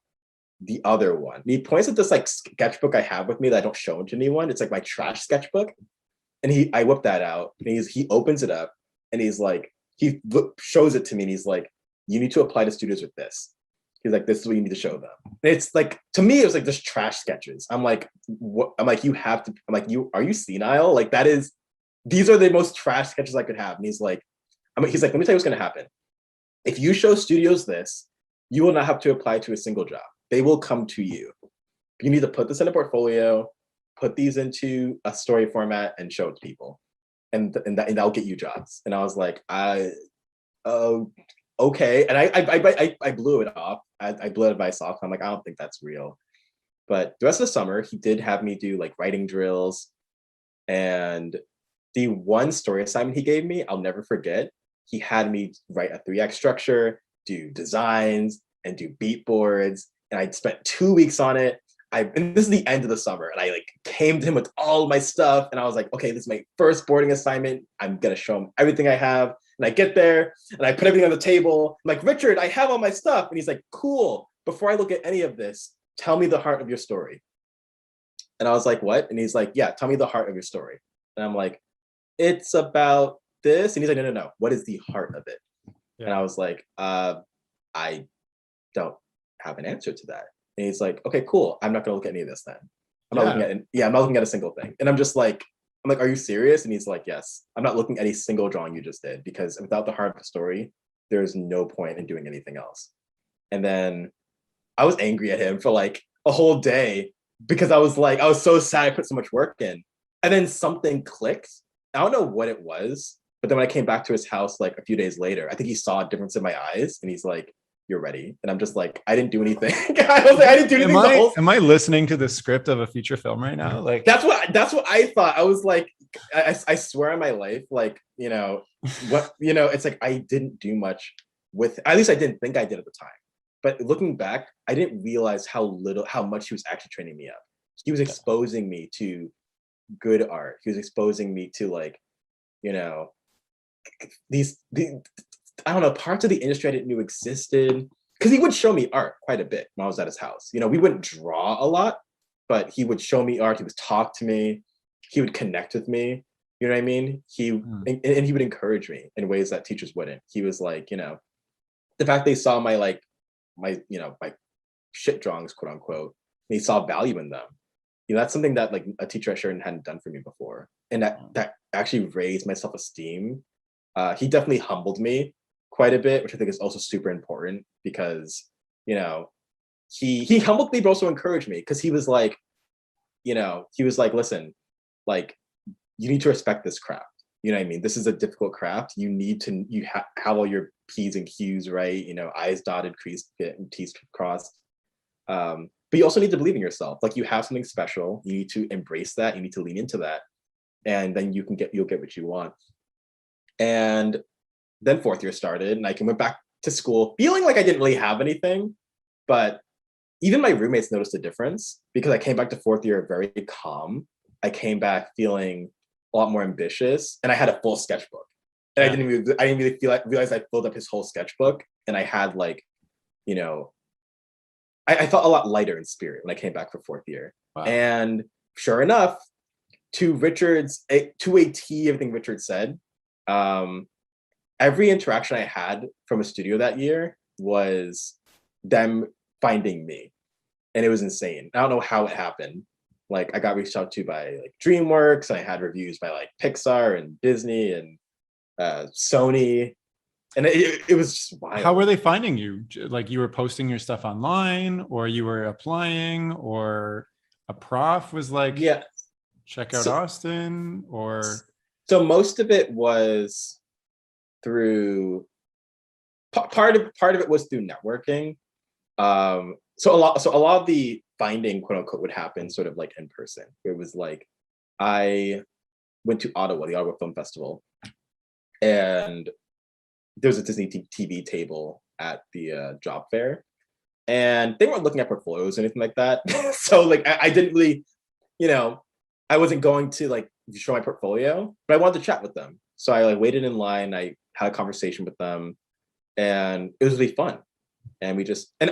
the other one. And he points at this like sketchbook I have with me that I don't show to anyone. It's like my trash sketchbook. And I whip that out, and he opens it up, and he's like, shows it to me, and he's like, you need to apply to studios with this. He's like, this is what you need to show them. And it's like, to me, it was like just trash sketches. I'm like, what? I'm like, you have to. I'm like, are you senile? Like these are the most trash sketches I could have. And he's like, he's like, let me tell you what's gonna happen. If you show studios this, you will not have to apply to a single job. They will come to you. You need to put this in a portfolio, put these into a story format, and show it to people, and that'll get you jobs. And I was like, okay. And I blew it off. I blew advice off. I'm like, I don't think that's real. But the rest of the summer, he did have me do like writing drills, and the one story assignment he gave me, I'll never forget. He had me write a 3-act structure, do designs, and do beat boards. And I spent 2 weeks on it. And this is the end of the summer. And I like came to him with all my stuff. And I was like, okay, this is my first boarding assignment. I'm going to show him everything I have. And I get there and I put everything on the table. I'm like, Richard, I have all my stuff. And he's like, cool. Before I look at any of this, tell me the heart of your story. And I was like, what? And he's like, yeah, tell me the heart of your story. And I'm like, it's about this. And he's like, no. What is the heart of it? Yeah. And I was like, I don't have an answer to that. And he's like, okay, cool. I'm not gonna look at any of this then. I'm not looking at a single thing. And I'm like, are you serious? And he's like, yes. I'm not looking at a single drawing you just did, because without the heart of the story, there's no point in doing anything else. And then I was angry at him for like a whole day because I was so sad I put so much work in. And then something clicked. I don't know what it was, but then when I came back to his house like a few days later, I think he saw a difference in my eyes, and he's like, you're ready. And I'm just like, I didn't do anything. I was like, I didn't do anything. Am I listening to the script of a feature film right now? Like that's what I thought. I was like, I swear on my life, like, it's like I didn't do much with, at least I didn't think I did at the time. But looking back, I didn't realize how much he was actually training me up. He was exposing me to good art. He was exposing me to, like, these I don't know, parts of the industry I didn't know existed. Because he would show me art quite a bit when I was at his house. We wouldn't draw a lot, but he would show me art. He would talk to me. He would connect with me. You know what I mean? And he would encourage me in ways that teachers wouldn't. He was like, the fact they saw my shit drawings, quote unquote, and he saw value in them. That's something that, like, a teacher at Sheridan hadn't done for me before. And that actually raised my self-esteem. He definitely humbled me quite a bit, which I think is also super important, because, he humbled me, but also encouraged me, because he was like, listen, like, you need to respect this craft. You know what I mean? This is a difficult craft. You need to, have all your P's and Q's right, I's dotted, T's crossed. But you also need to believe in yourself. Like, you have something special. You need to embrace that. You need to lean into that. And then you'll get what you want. And then fourth year started, and I went back to school feeling like I didn't really have anything. But even my roommates noticed a difference, because I came back to fourth year very calm. I came back feeling a lot more ambitious, and I had a full sketchbook. And I didn't really realize I filled up his whole sketchbook, and I had, like, I felt a lot lighter in spirit when I came back for fourth year. Wow. And sure enough, to a T, everything Richard said, every interaction I had from a studio that year was them finding me. And it was insane. I don't know how it happened. Like, I got reached out to by, like, DreamWorks, and I had reviews by, like, Pixar and Disney and Sony. And it was just wild. How were they finding you? Like, you were posting your stuff online, or you were applying, or a prof was like, check out Austin, or? So most of it was through, part of it was through networking. So a lot of the finding, quote unquote, would happen sort of like in person. It was like, I went to Ottawa, the Ottawa Film Festival, and there's a Disney TV table at the job fair, and they weren't looking at portfolios or anything like that. So, like, I didn't really, I wasn't going to, like, show my portfolio, but I wanted to chat with them. So I, like, waited in line. I had a conversation with them, and it was really fun. And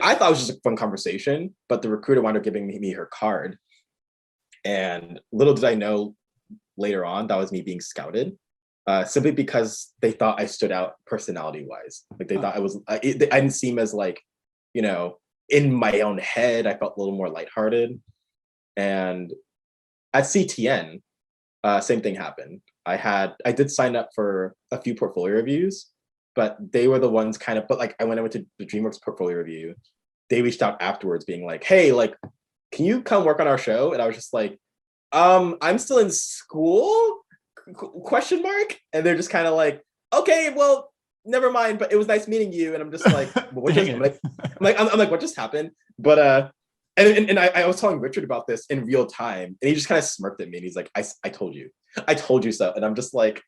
I thought it was just a fun conversation, but the recruiter wound up giving me her card. And little did I know later on that was me being scouted. Simply because they thought I stood out personality-wise. Like, they thought I didn't seem as, like, in my own head. I felt a little more lighthearted. And at CTN, same thing happened. I did sign up for a few portfolio reviews, but they were the ones when I went to the DreamWorks portfolio review, they reached out afterwards being like, hey, like, can you come work on our show? And I was just like, I'm still in school? ? And they're just kind of like, okay, well, never mind, but it was nice meeting you. And I'm just like, well, I'm like, what just happened? But and I was telling Richard about this in real time, and he just kind of smirked at me, and he's like, I told you so. And I'm just like,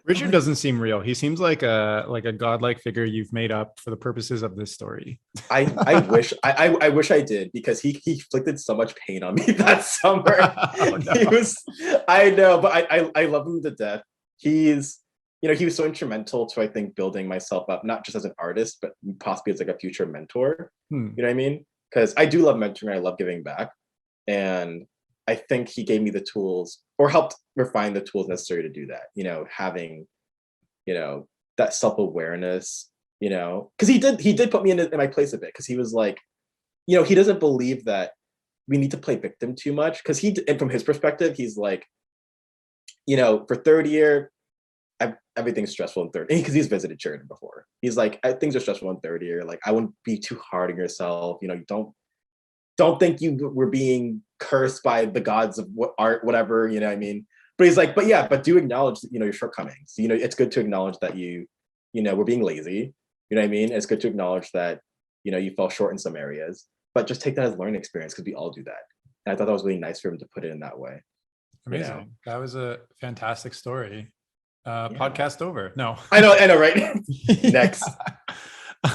Richard doesn't seem real. He seems like a godlike figure you've made up for the purposes of this story. I wish I did, because he inflicted so much pain on me that summer. Oh, no. I know, but I love him to death. He was so instrumental to, I think, building myself up, not just as an artist, but possibly as, like, a future mentor. You know what I mean? Because I do love mentoring. I love giving back. And I think he gave me the tools, or helped refine the tools necessary to do that. Having, that self-awareness, because he did put me in my place a bit, because he was like, he doesn't believe that we need to play victim too much. Because and from his perspective, he's like, for third year, everything's stressful in third, because he's visited Sheridan before. He's like, things are stressful in third year. Like, I wouldn't be too hard on yourself. You don't think you were being cursed by the gods of art, whatever, you know what I mean? But he's like, but do acknowledge, your shortcomings. It's good to acknowledge that we're being lazy. You know what I mean? It's good to acknowledge that, you fell short in some areas, but just take that as learning experience because we all do that. And I thought that was really nice for him to put it in that way. Amazing. That was a fantastic story. Yeah. Podcast over. No. I know, right? Next.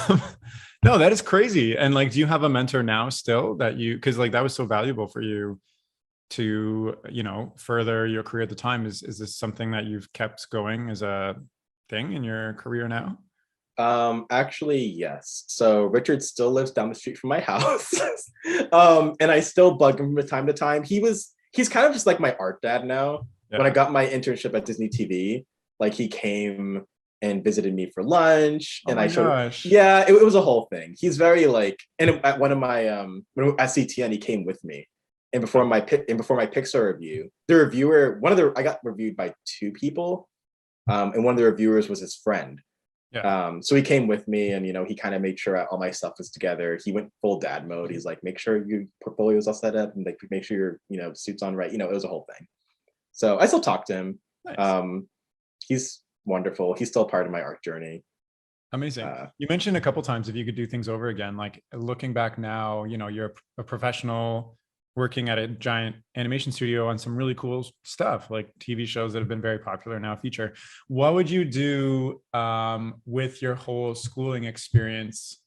Um, no, that is crazy. And like, do you have a mentor now still that because like that was so valuable for you to, further your career at the time? Is this something that you've kept going as a thing in your career now? Actually, yes. So Richard still lives down the street from my house. And I still bug him from time to time. He's kind of just like my art dad now. Yeah. When I got my internship at Disney TV, like he came and visited me for lunch, and I showed. Yeah, it was a whole thing. He's very like, and at one of my at CTN, he came with me, and before my Pixar review, the reviewer, I got reviewed by two people, and one of the reviewers was his friend. Yeah. So he came with me, and he kind of made sure all my stuff was together. He went full dad mode. He's like, make sure your portfolio's all set up, and like make sure your suit's on right. It was a whole thing. So I still talk to him. Nice. He's wonderful. He's still part of my art journey. Amazing. You mentioned a couple times if you could do things over again. Like looking back now, you're a professional working at a giant animation studio on some really cool stuff, like TV shows that have been very popular now feature. What would you do with your whole schooling experience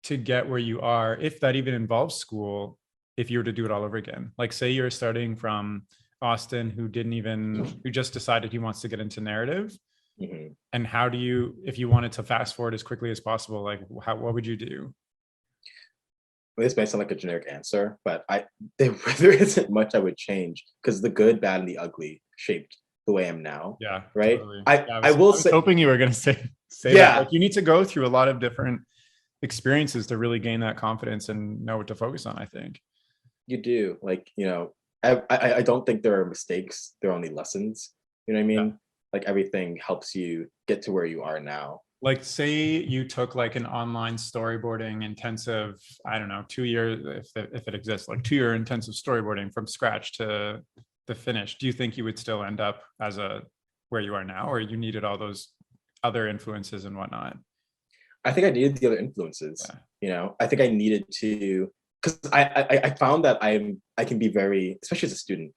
to get where you are, if that even involves school, if you were to do it all over again? Like say you're starting from Austin, who just decided he wants to get into narrative. Mm-hmm. And how do you, if you wanted to fast forward as quickly as possible, like what would you do? This may sound like a generic answer, but there isn't much I would change because the good, bad, and the ugly shaped the way I am now. Yeah, right. Totally. I was hoping you were going to say that. Like you need to go through a lot of different experiences to really gain that confidence and know what to focus on. I think you do. Like I don't think there are mistakes. There are only lessons. You know what I mean? Yeah. Like everything helps you get to where you are now. Like say you took like an online storyboarding intensive, I don't know, 2 years, if it exists, like 2-year intensive storyboarding from scratch to the finish. Do you think you would still end up as where you are now, or you needed all those other influences and whatnot? I think I needed the other influences. Yeah. I think I needed to, because I found that I can be very, especially as a student,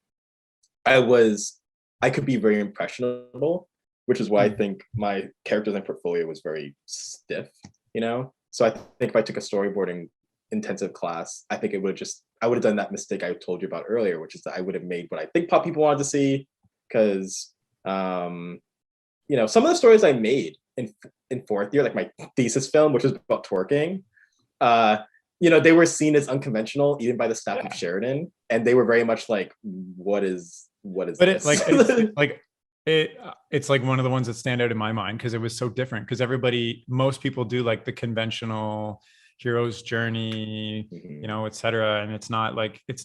I could be very impressionable, which is why I think my character design portfolio was very stiff, So I think if I took a storyboarding intensive class, I think I would have done that mistake I told you about earlier, which is that I would have made what I think people wanted to see. Because, some of the stories I made in fourth year, like my thesis film, which was about twerking, they were seen as unconventional even by the staff of Sheridan, and they were very much like, what is this? It's like one of the ones that stand out in my mind because it was so different, because most people do like the conventional hero's journey, mm-hmm. etc. And it's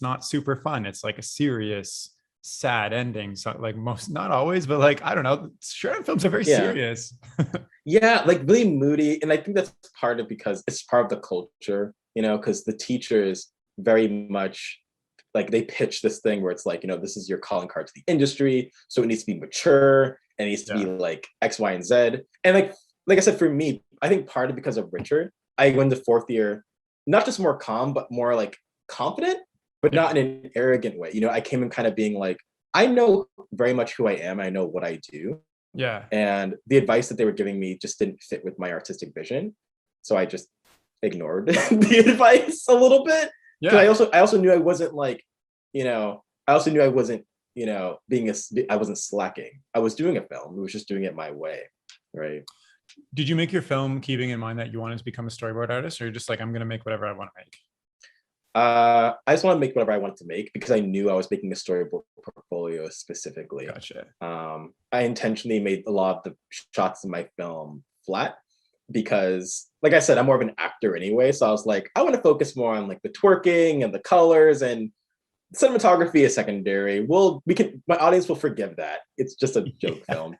not super fun. It's like a serious, sad ending. So like not always, but like, I don't know, Sheridan films are very serious. Yeah, like really moody. And I think that's because it's part of the culture, because the teachers very much like they pitch this thing where it's like, this is your calling card to the industry. So it needs to be mature and it needs to be like X, Y, and Z. And like I said, for me, I think partly because of Richard, I went to fourth year, not just more calm, but more like confident, but not in an arrogant way. I came in kind of being like, I know very much who I am. I know what I do. Yeah. And the advice that they were giving me just didn't fit with my artistic vision. So I just ignored the advice a little bit. Yeah. I also knew I wasn't like, I also knew I wasn't, I wasn't slacking. I was doing a film. I was just doing it my way. Right. Did you make your film keeping in mind that you wanted to become a storyboard artist, or you're just like, I'm going to make whatever I want to make? I just want to make whatever I wanted to make because I knew I was making a storyboard portfolio specifically. Gotcha. I intentionally made a lot of the shots in my film flat because, like I said, I'm more of an actor anyway. So I was like, I want to focus more on like the twerking and the colors, and cinematography is secondary. My audience will forgive that. It's just a joke film,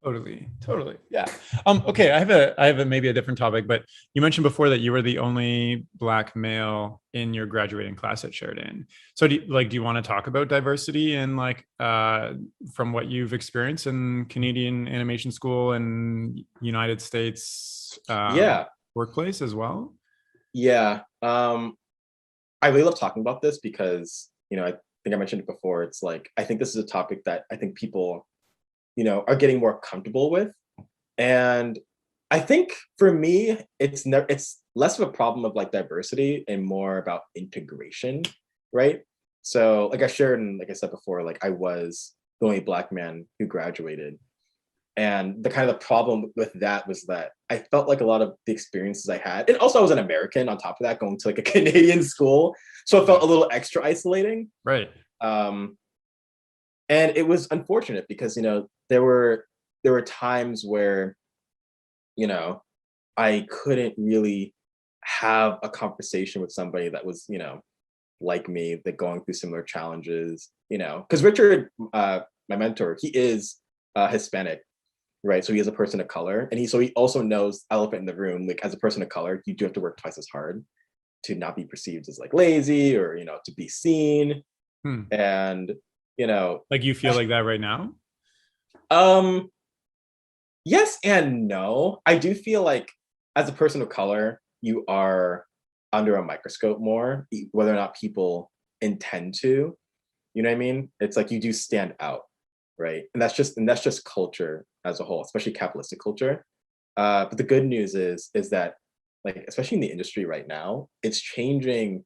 Totally. Yeah. Okay. I have a maybe a different topic, but you mentioned before that you were the only Black male in your graduating class at Sheridan. So do you want to talk about diversity and from what you've experienced in Canadian animation school and United States workplace as well? Yeah. I really love talking about this because, I think I mentioned it before. It's like, I think this is a topic that I think people, are getting more comfortable with. And I think for me, it's less of a problem of like diversity and more about integration, right? So like I shared and like I said before, like I was the only Black man who graduated. And the kind of the problem with that was that I felt like a lot of the experiences I had, and also I was an American on top of that, going to like a Canadian school. So it felt a little extra isolating. Right. Um, and it was unfortunate because, there were times where, you know, I couldn't really have a conversation with somebody that was, like me, that going through similar challenges, because Richard, my mentor, he is Hispanic, right? So he is a person of color, and he also knows elephant in the room. Like as a person of color, you do have to work twice as hard to not be perceived as like lazy or to be seen. Hmm. And Like you feel like that right now? um, yes and no. I do feel like as a person of color, you are under a microscope more, whether or not people intend to. You know what I mean? It's like you do stand out, right? And that's just culture as a whole, especially capitalistic culture. But the good news is that like especially in the industry right now, it's changing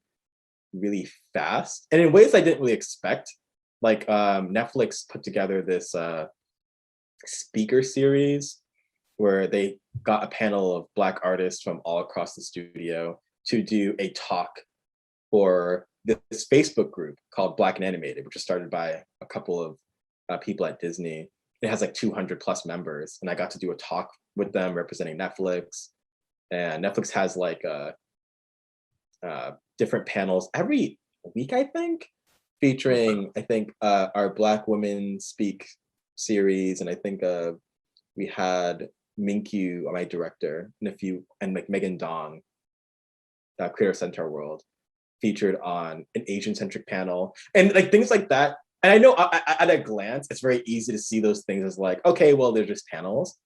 really fast and in ways I didn't really expect. Like Netflix put together this speaker series where they got a panel of Black artists from all across the studio to do a talk for this Facebook group called Black and Animated, which was started by a couple of people at Disney. It has like 200 plus members, and I got to do a talk with them representing Netflix. And Netflix has like different panels every week, I think, featuring I think our Black Women Speak series, and I think we had Minkyu, my director, and a few, and like Megan Dong, Creator Centaur World, featured on an Asian-centric panel, and like things like that. And I know at a glance, it's very easy to see those things as like, okay, well, they're just panels,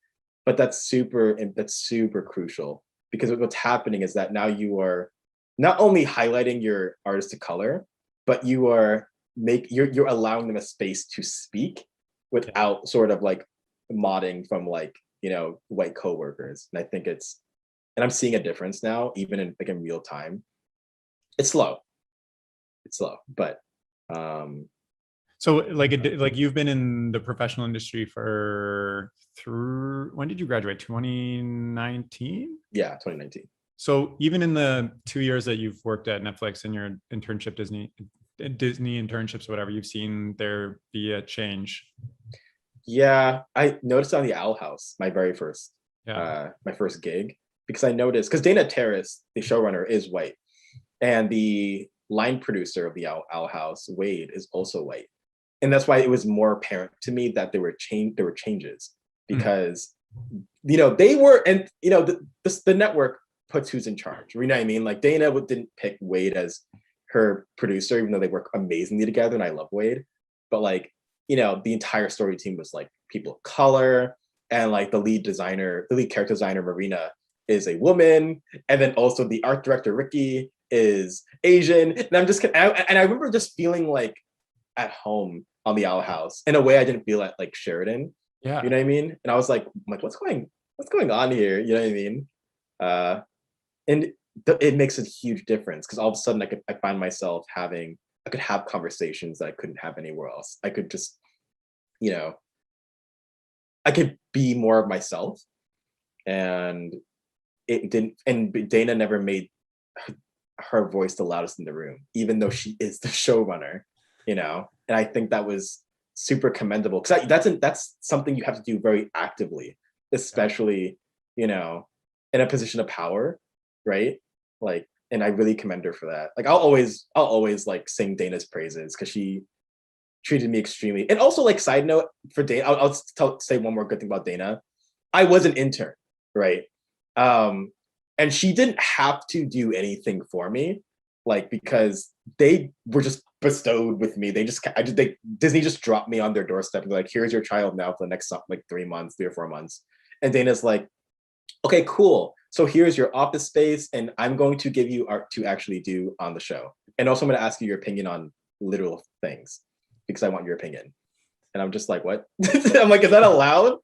but that's super crucial because what's happening is that now you are not only highlighting your artist of color, but you're allowing them a space to speak Yeah. without sort of like modding from like white coworkers. And I think and I'm seeing a difference now, even in like in real time. It's slow. It's slow, but So like you've been in the professional industry for through when did you graduate? 2019? yeah, 2019. So even in the 2 years that you've worked at Netflix and your internship Disney internships or whatever, you've seen there be a change. Yeah, I noticed on the Owl House, Yeah. my first gig, because I noticed because Dana Terrace, the showrunner, is white, and the line producer of the Owl House, Wade, is also white, and that's why it was more apparent to me that there were changes Mm. because they were, and the network puts who's in charge. You know what I mean? Like Dana didn't pick Wade as her producer, even though they work amazingly together, and I love Wade, but like the entire story team was like people of color, and like the lead character designer Marina is a woman, and then also the art director Ricky is Asian, and I remember just feeling like at home on the Owl House in a way I didn't feel at like Sheridan. Yeah. You know what I mean? And I was like, what's going on here? You know what I mean? Uh, and it makes a huge difference because all of a sudden I find myself I could have conversations that I couldn't have anywhere else. I could just, you know, I could be more of myself, and it didn't. And Dana never made her voice the loudest in the room, even though she is the showrunner. And I think that was super commendable because that's something you have to do very actively, Yeah. especially you know in a position of power, right? Like, and I really commend her for that. Like, I'll always like sing Dana's praises because she treated me extremely. And also, like, side note for Dana, say one more good thing about Dana. I was an intern, right? Um, and she didn't have to do anything for me, like because they were just bestowed with me. Disney just dropped me on their doorstep and like, here's your child now for the next like 3 months, 3 or 4 months. And Dana's like, okay, cool. so here's your office space, and I'm going to give you art to actually do on the show. And also, I'm going to ask you your opinion on literal things because I want your opinion. And I'm just like, what? I'm like, is that allowed?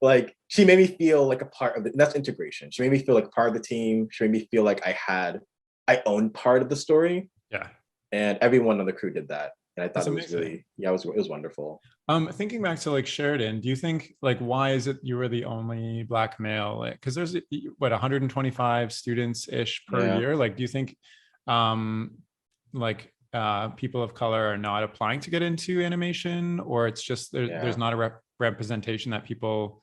Like, she made me feel like a part of it. That's integration. She made me feel like part of the team. She made me feel like I owned part of the story. Yeah. And everyone on the crew did that. And I thought That's it was amazing. really, yeah, it was wonderful. Thinking back to like Sheridan, do you think like why is it you were the only black male? Because there's what 125 students ish per Yeah. year. Like, do you think um like people of color are not applying to get into animation, or it's just there's Yeah. not a representation that people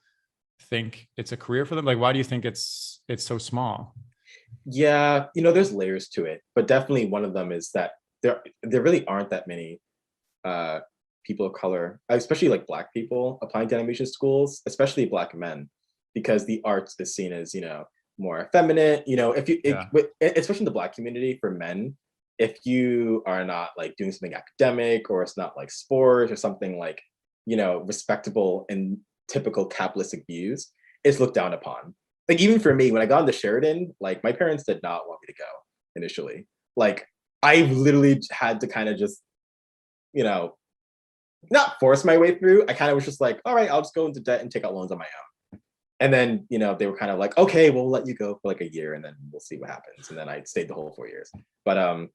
think it's a career for them? Like, why do you think it's so small? Yeah, there's layers to it, but definitely one of them is that there really aren't that many uh, people of color, especially like Black people, applying to animation schools, especially Black men, because the arts is seen as more effeminate. If you, Yeah. especially in the Black community for men, if you are not like doing something academic or it's not like sports or something like respectable in typical capitalistic views, it's looked down upon. Like even for me, when I got into Sheridan, like my parents did not want me to go initially. Like I literally had to kind of just, you know, not force my way through. I kind of was just like, all right, I'll just go into debt and take out loans on my own. And then, they were kind of like, okay, we'll let you go for like a year and then we'll see what happens. And then I stayed the whole 4 years. But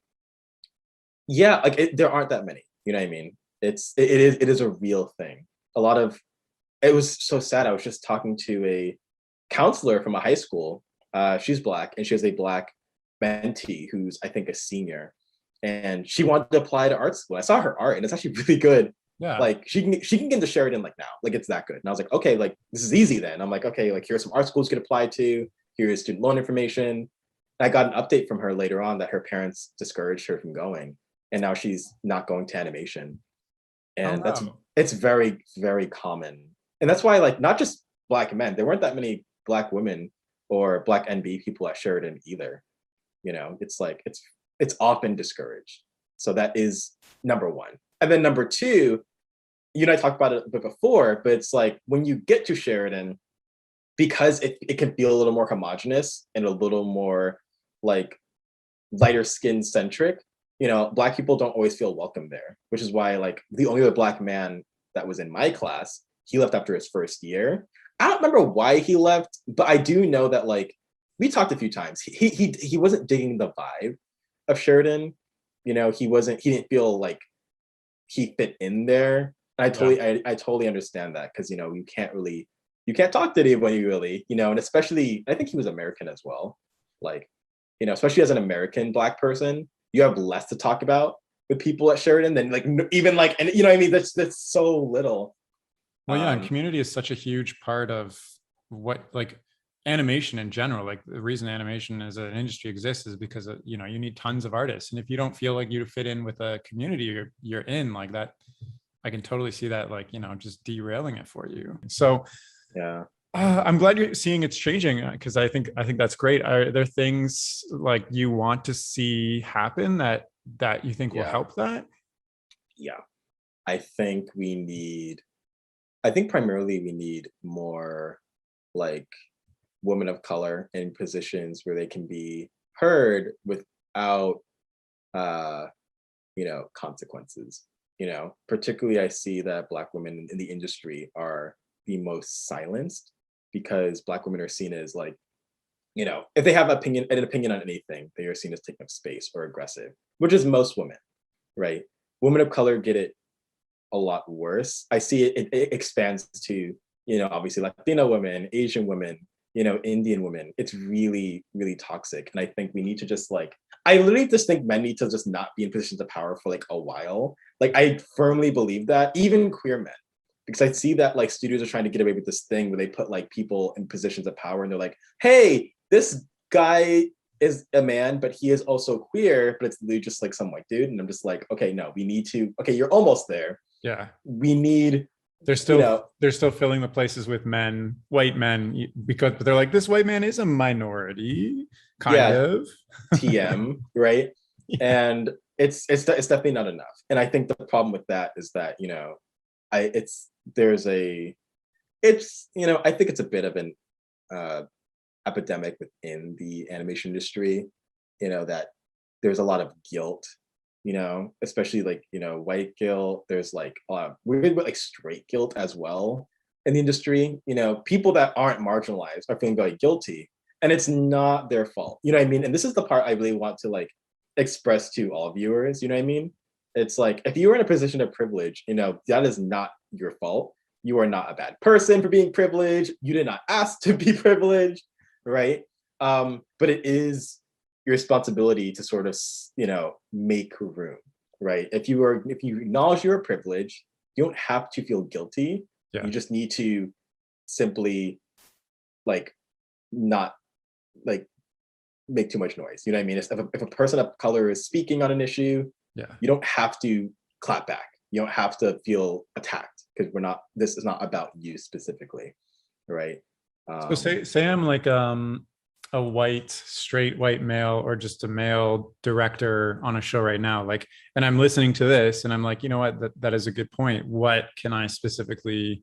yeah, like there aren't that many. You know what I mean? It is a real thing. A lot of it was so sad. I was just talking to a counselor from a high school. She's Black and she has a Black mentee who's I think a senior, and she wanted to apply to art school. I saw her art and it's actually really good. Yeah. Like she can get into Sheridan like now, like it's that good. And I was like, okay, like this is easy then. I'm like, okay, like here's some art schools you could apply to. Here's student loan information. I got an update from her later on that her parents discouraged her from going, and now she's not going to animation. Oh And no. it's very very common, and that's why like not just Black men, there weren't that many Black women or Black NB people at Sheridan either. It's like it's often discouraged. So that is number one. And then number two, you and I talked about it a bit before, but it's like when you get to Sheridan, because it can feel a little more homogenous and a little more like lighter skin centric, Black people don't always feel welcome there, which is why like the only other Black man that was in my class, he left after his first year. I don't remember why he left, but I do know that like we talked a few times. He wasn't digging the vibe of Sheridan. He didn't feel like he fit in there. And Yeah. I totally understand that because you can't talk to anybody really, and especially I think he was American as well. Like, especially as an American Black person, you have less to talk about with people at Sheridan than like even like, and what I mean, that's so little. Well, yeah, and community is such a huge part of what like animation in general. Like the reason animation as an industry exists is because you need tons of artists, and if you don't feel like you fit in with a community you're in like that, I can totally see that like just derailing it for you. So Yeah. I'm glad you're seeing it's changing because I think that's great. Are there things like you want to see happen that you think will Yeah. help that? Yeah. I think I think primarily we need more like women of color in positions where they can be heard without uh consequences. Particularly I see that Black women in the industry are the most silenced because Black women are seen as like, if they have an opinion on anything, they are seen as taking up space or aggressive, which is most women, right? Women of color get it a lot worse. I see it expands to, obviously Latino women, Asian women, Indian women. It's really, really toxic. And I think we need to just like, I literally just think men need to just not be in positions of power for like a while. Like I firmly believe that, even queer men. Because I see that like studios are trying to get away with this thing where they put like people in positions of power and they're like, hey, this guy is a man, but he is also queer, but it's literally just like some white dude. And I'm just like, okay, no, we need to, okay, you're almost there. Yeah. We need, They're still filling the places with men, white men, because but they're like, this white man is a minority, kind yeah, of. TM, right? Yeah. And it's definitely not enough. And I think the problem with that is that, I it's there's a it's I think it's a bit of an epidemic within the animation industry, that there's a lot of guilt, especially like, white guilt. There's like a lot of weird, like straight guilt as well in the industry. People that aren't marginalized are feeling very guilty, and it's not their fault. You know what I mean? And this is the part I really want to like express to all viewers. You know what I mean? It's like, if you are in a position of privilege, that is not your fault. You are not a bad person for being privileged. You did not ask to be privileged, right? But it is your responsibility to sort of, make room, right? If you acknowledge you're privileged, you don't have to feel guilty. Yeah. You just need to simply like not like make too much noise. You know what I mean? If a person of color is speaking on an issue, Yeah. you don't have to clap back. You don't have to feel attacked, because this is not about you specifically, right? So say I'm like a straight white male, or just a male director on a show right now, like, and I'm listening to this and I'm like, you know what, that is a good point. What can I specifically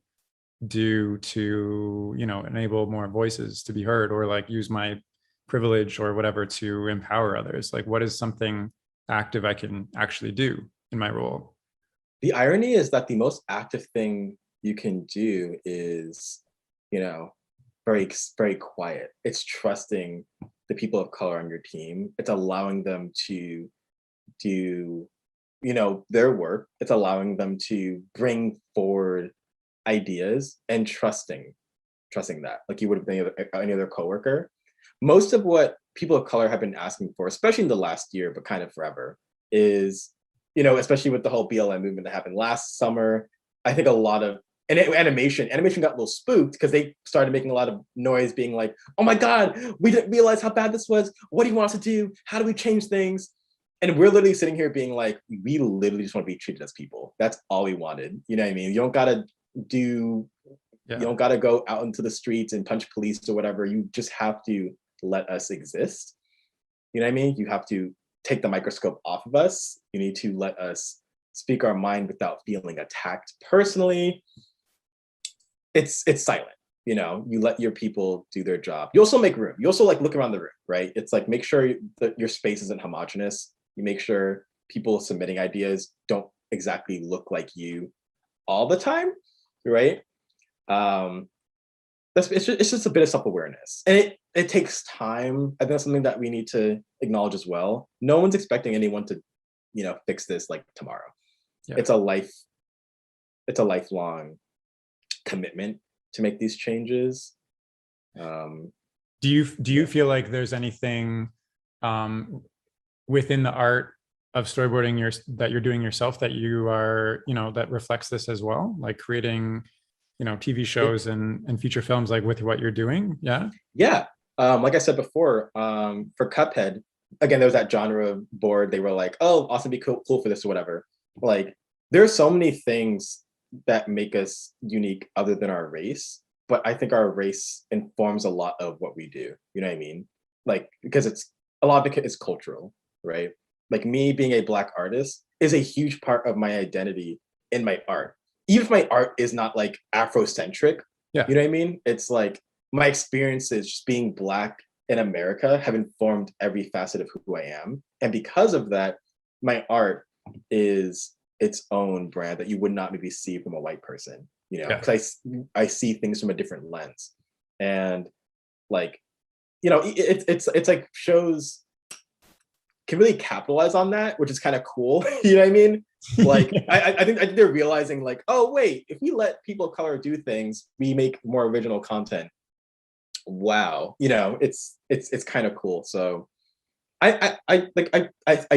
do to, enable more voices to be heard, or like use my privilege or whatever to empower others? Like, what is something active I can actually do in my role? The irony is that the most active thing you can do is, very, very quiet. It's trusting the people of color on your team. It's allowing them to do, their work. It's allowing them to bring forward ideas, and trusting that, like you would have been any other coworker. Most of what people of color have been asking for, especially in the last year, but kind of forever, is, especially with the whole BLM movement that happened last summer. I think a lot of animation got a little spooked, because they started making a lot of noise being like, oh my God, we didn't realize how bad this was. What do you want us to do? How do we change things? And we're literally sitting here being like, we literally just want to be treated as people. That's all we wanted. You know what I mean? You don't gotta do, Yeah. you don't gotta go out into the streets and punch police or whatever. You just have to let us exist. You know what I mean? You have to take the microscope off of us. You need to let us speak our mind without feeling attacked personally. It's silent. You let your people do their job. You also make room. You also like look around the room, right? It's like, make sure that your space isn't homogenous. You make sure people submitting ideas don't exactly look like you all the time, right? It's just a bit of self-awareness, and it takes time. I think that's something that we need to acknowledge as well. No one's expecting anyone to, fix this like tomorrow. Yeah. It's a lifelong commitment to make these changes. Do you feel like there's anything within the art of storyboarding that you're doing yourself that you are, that reflects this as well, like creating, TV shows and feature films, like with what you're doing? Yeah. Like I said before, for Cuphead, again, there was that genre board. They were like, oh, Austin, be cool for this or whatever. Like, there are so many things that make us unique other than our race, but I think our race informs a lot of what we do. You know what I mean? Like, because a lot of it is cultural, right? Like, me being a Black artist is a huge part of my identity in my art. Even if my art is not like Afrocentric, yeah, you know what I mean? It's like, my experiences just being Black in America have informed every facet of who I am. And because of that, my art is its own brand that you would not maybe see from a white person, because I see things from a different lens. And like, it's like shows can really capitalize on that, which is kind of cool. You know what I mean? Like, I think they're realizing like, oh wait, if we let people of color do things, we make more original content. Wow, it's kind of cool. So I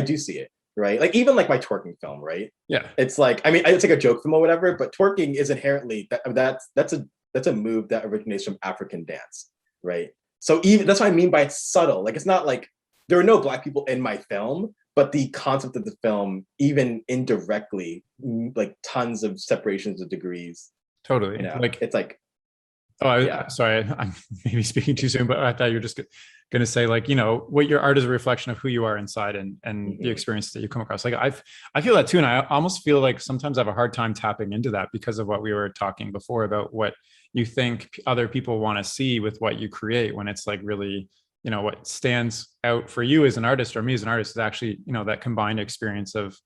do see it, right? Like, even like my twerking film, right? Yeah. It's like, I mean, it's like a joke film or whatever, but twerking is inherently that's a move that originates from African dance, right? So even that's what I mean by it's subtle. Like, it's not like there are no Black people in my film, but the concept of the film, even indirectly, like tons of separations of degrees. Totally. Like, it's like, Oh, Yeah. sorry, I'm maybe speaking too soon, but I thought you were just going to say, like, what your art is a reflection of who you are inside, and the Hmm. experiences that you come across. Like I feel that too, and I almost feel like sometimes I have a hard time tapping into that because of what we were talking before about what you think other people want to see with what you create, when it's like really, what stands out for you as an artist or me as an artist is actually, that combined experience of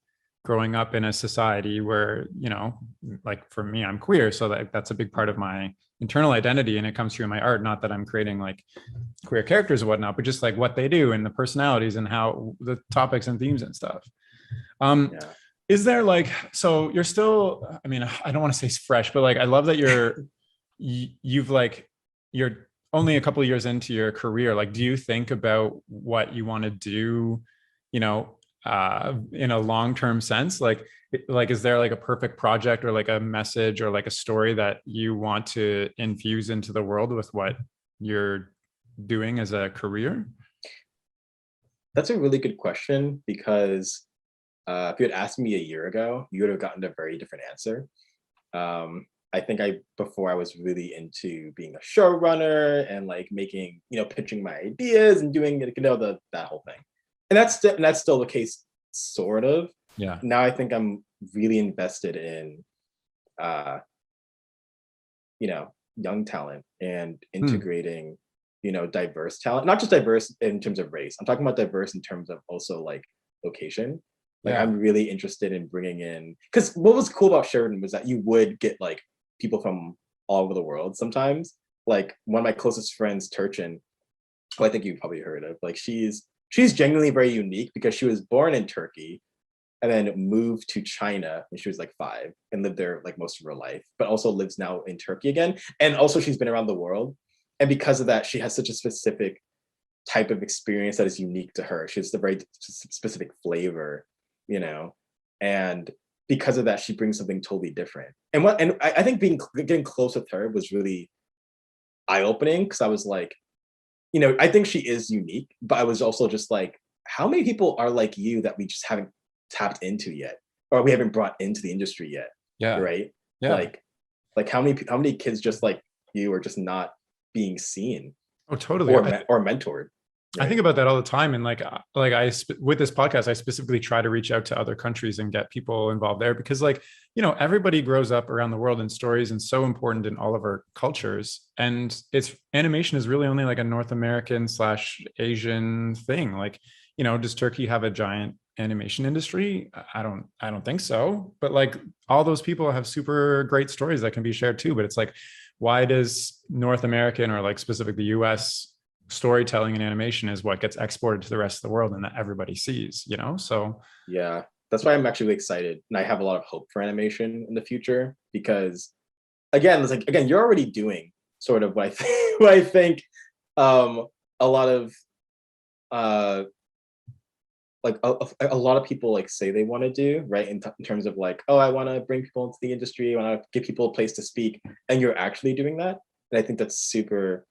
growing up in a society where, like for me, I'm queer, so that's a big part of my internal identity, and it comes through my art. Not that I'm creating like queer characters and whatnot, but just like what they do and the personalities and how the topics and themes and stuff. um Yeah. is there like, so you're still, I mean, I don't want to say fresh, but like I love that you've like, you're only a couple of years into your career. Like, do you think about what you want to do, you know in a long-term sense? Like is there like a perfect project or like a message or like a story that you want to infuse into the world with what you're doing as a career? That's a really good question because if you had asked me a year ago, you would have gotten a very different answer. I think before I was really into being a showrunner and like making, pitching my ideas and doing, that whole thing. And that's still the case, sort of. Yeah. Now I think I'm really invested in, uh, young talent and Hmm. integrating, diverse talent, not just diverse in terms of race. I'm talking about diverse in terms of also like location. Like Yeah. I'm really interested in bringing in, because what was cool about Sheridan was that you would get like people from all over the world sometimes. Like one of my closest friends, Turchin, who I think you've probably heard of, like she's genuinely very unique because she was born in Turkey and then moved to China when she was like 5 and lived there like most of her life, but also lives now in Turkey again. And also she's been around the world. And because of that, she has such a specific type of experience that is unique to her. She has a very specific flavor, you know, and because of that, she brings something totally different. And I think getting close with her was really eye opening because I was like, I think she is unique, but I was also just like, how many people are like you that we just haven't tapped into yet, or we haven't brought into the industry yet, Yeah. right? Yeah. Like how many kids just like you are just not being seen Oh, totally. or mentored, I think right? about that all the time, and with this podcast, I specifically try to reach out to other countries and get people involved there because, like, everybody grows up around the world, and stories and so important in all of our cultures. And it's animation is really only like a North American slash Asian thing. Like, does Turkey have a giant animation industry? I don't think so. But like, all those people have super great stories that can be shared too. But it's like, why does North American or like specific the US storytelling and animation is what gets exported to the rest of the world and that everybody sees, so Yeah, that's why I'm actually really excited, and I have a lot of hope for animation in the future because, again, it's like again, you're already doing sort of what I think, what I think a lot of uh like a lot of people like say they want to do, right, in terms of like, oh, I want to bring people into the industry, I want to give people a place to speak, and you're actually doing that. And I think that's super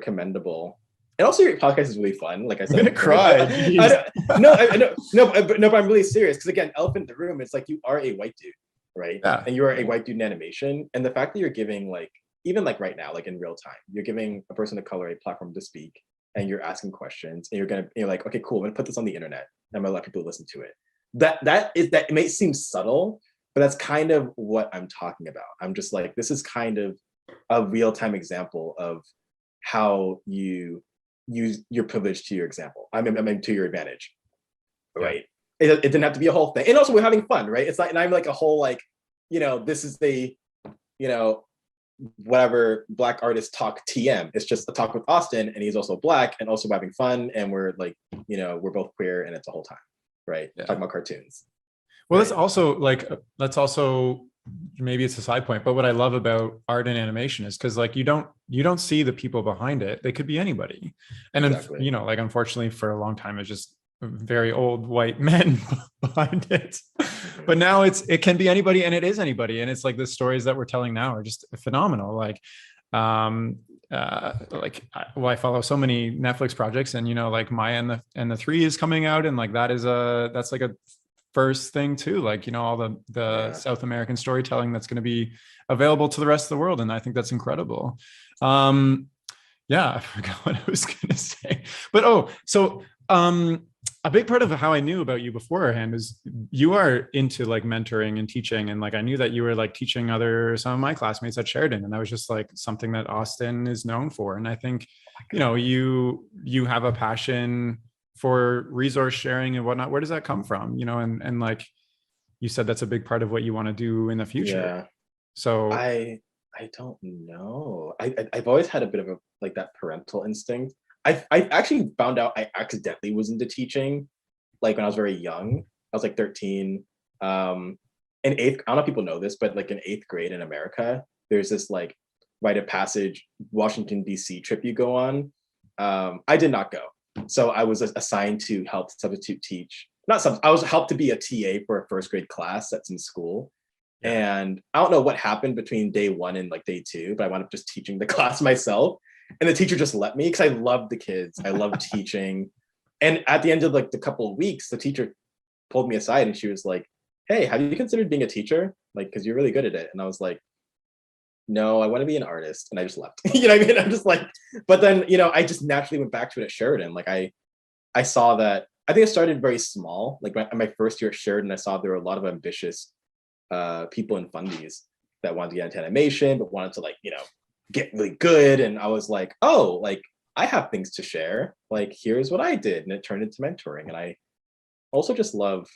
commendable. And also your podcast is really fun, like I I'm said gonna before. cry. I Jeez. don't, no, I know, no, but I'm really serious because again, elephant in the room, it's like you are a white dude, right? Yeah. And you are a white dude in animation, and the fact that you're giving like, even like right now, like in real time, you're giving a person of color a platform to speak, and you're asking questions, and you're like, okay, cool, I'm gonna put this on the internet, and I'm gonna let people listen to it. That it may seem subtle, but that's kind of what I'm talking about. I'm just like, this is kind of a real-time example of how you use your privilege to your example. I mean to your advantage, Yeah. right? It didn't have to be a whole thing. And also we're having fun, right? It's like, and I'm like a whole like, this is the, you know, whatever black artist talk TM. It's just a talk with Austin, and he's also black, and also having fun, and we're like, we're both queer, and it's a whole time, right? Yeah. Talking about cartoons, Well, right? that's also maybe it's a side point, but what I love about art and animation is because like you don't see the people behind it. They could be anybody. And Exactly. like unfortunately for a long time it's just very old white men behind it. Hmm. But now it can be anybody, and it is anybody. And it's like the stories that we're telling now are just phenomenal. Um I follow so many Netflix projects, and like Maya and the 3 is coming out, and like that's like a first thing too, like, all the Yeah. South American storytelling that's going to be available to the rest of the world. And I think that's incredible. Um, yeah, I forgot what I was going to say, but a big part of how I knew about you beforehand is you are into like mentoring and teaching, and like I knew that you were like teaching some of my classmates at Sheridan, and that was just like something that Austin is known for. And I think you have a passion for resource sharing and whatnot. Where does that come from? And like you said, that's a big part of what you want to do in the future. Yeah. So I don't know. I've always had a bit of a like that parental instinct. I actually found out I accidentally was into teaching, like when I was very young. I was like 13. In eighth, I don't know if people know this, but like in eighth grade in America, there's this like rite of passage Washington D.C. trip you go on. I did not go, so I was assigned to help substitute teach. Not sub. I was helped to be a TA for a first grade class that's in school. yeah, And I don't know what happened between day one and like day two, but I wound up just teaching the class myself. And the teacher just let me because I loved the kids. I loved teaching. And at the end of like the couple of weeks, the teacher pulled me aside and she was like, "Hey, have you considered being a teacher? Like, because you're really good at it." And I was like, "No, I want to be an artist." And I just left. You know what I mean? I'm just like, but then, I just naturally went back to it at Sheridan. Like I saw that, I think I started very small. Like my first year at Sheridan, I saw there were a lot of ambitious people in fundies that wanted to get into animation, but wanted to like, get really good. And I was like, oh, like I have things to share. Like, here's what I did. And it turned into mentoring. And I also just love,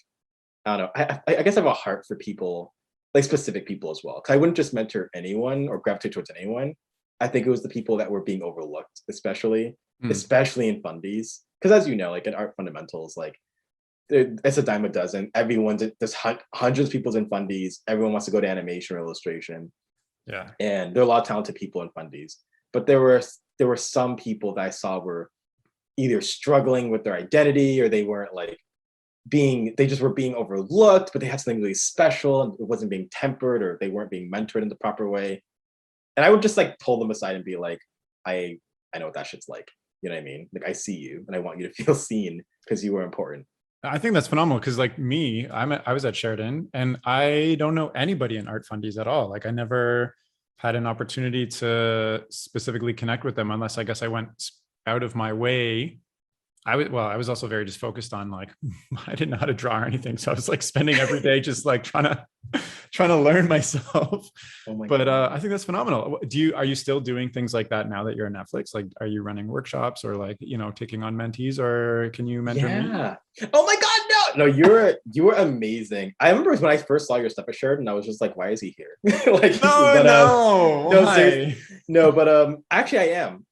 I don't know, I guess I have a heart for people, like specific people as well. Cause I wouldn't just mentor anyone or gravitate towards anyone. I think it was the people that were being overlooked, especially in fundies. Cause as you know, like in art fundamentals, like it's a dime a dozen. There's hundreds of people in fundies. Everyone wants to go to animation or illustration, yeah, and there are a lot of talented people in fundies. But there were some people that I saw were either struggling with their identity, or they weren't like they just were being overlooked, but they had something really special and it wasn't being tempered, or they weren't being mentored in the proper way. And I would just like pull them aside and be like, I know what that shit's like. You know what I mean? Like I see you and I want you to feel seen because you were important. I think that's phenomenal because like me, I was at Sheridan and I don't know anybody in art fundies at all. Like I never had an opportunity to specifically connect with them unless I guess I went out of my way. I was also very just focused on like I didn't know how to draw or anything. So I was like spending every day just like trying to learn myself. Oh my But god. I think that's phenomenal. Are you still doing things like that now that you're at Netflix? Like are you running workshops or like, taking on mentees, or can you mentor me? Yeah. Oh my god, no. No, you were amazing. I remember when I first saw your stuff at Sheridan, I was just like, why is he here? Like, No, but no. no, seriously. Why? No, but actually I am.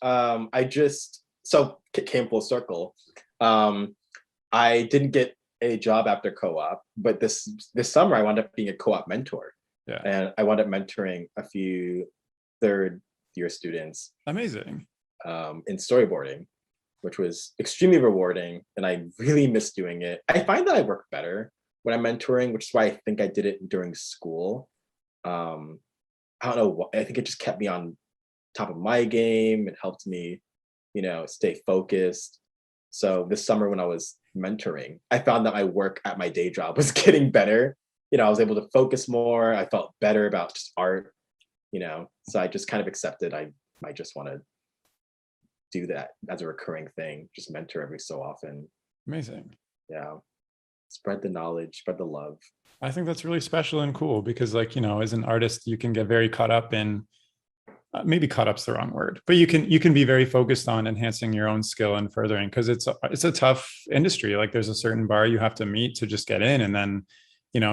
I just so came full circle. Um I didn't get a job after co-op, but this summer I wound up being a co-op mentor. Yeah. And I wound up mentoring a few third year students Amazing. in storyboarding, which was extremely rewarding. And I really miss doing it. I find that I work better when I'm mentoring, which is why I think I did it during school. Um, I don't know what, I think it just kept me on top of my game. It helped me, stay focused. So this summer when I was mentoring, I found that my work at my day job was getting better. I was able to focus more. I felt better about just art, So I just kind of accepted I might just want to do that as a recurring thing, just mentor every so often. Amazing. Yeah. Spread the knowledge, spread the love. I think that's really special and cool because like, as an artist, you can get very caught up in maybe caught up's the wrong word, but you can be very focused on enhancing your own skill and furthering because it's a tough industry. Like there's a certain bar you have to meet to just get in, and then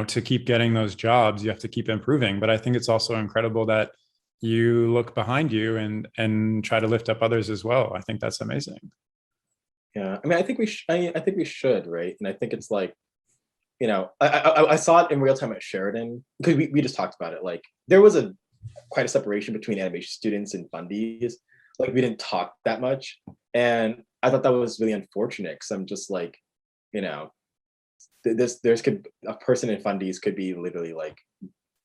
to keep getting those jobs you have to keep improving. But I think it's also incredible that you look behind you and try to lift up others as well. I think that's amazing. Yeah. I mean, I think I think we should, right? And I think it's like, I saw it in real time at Sheridan because we just talked about it. Like there was quite a separation between animation students and fundies. Like we didn't talk that much, and I thought that was really unfortunate because I'm just like, a person in fundies could be literally like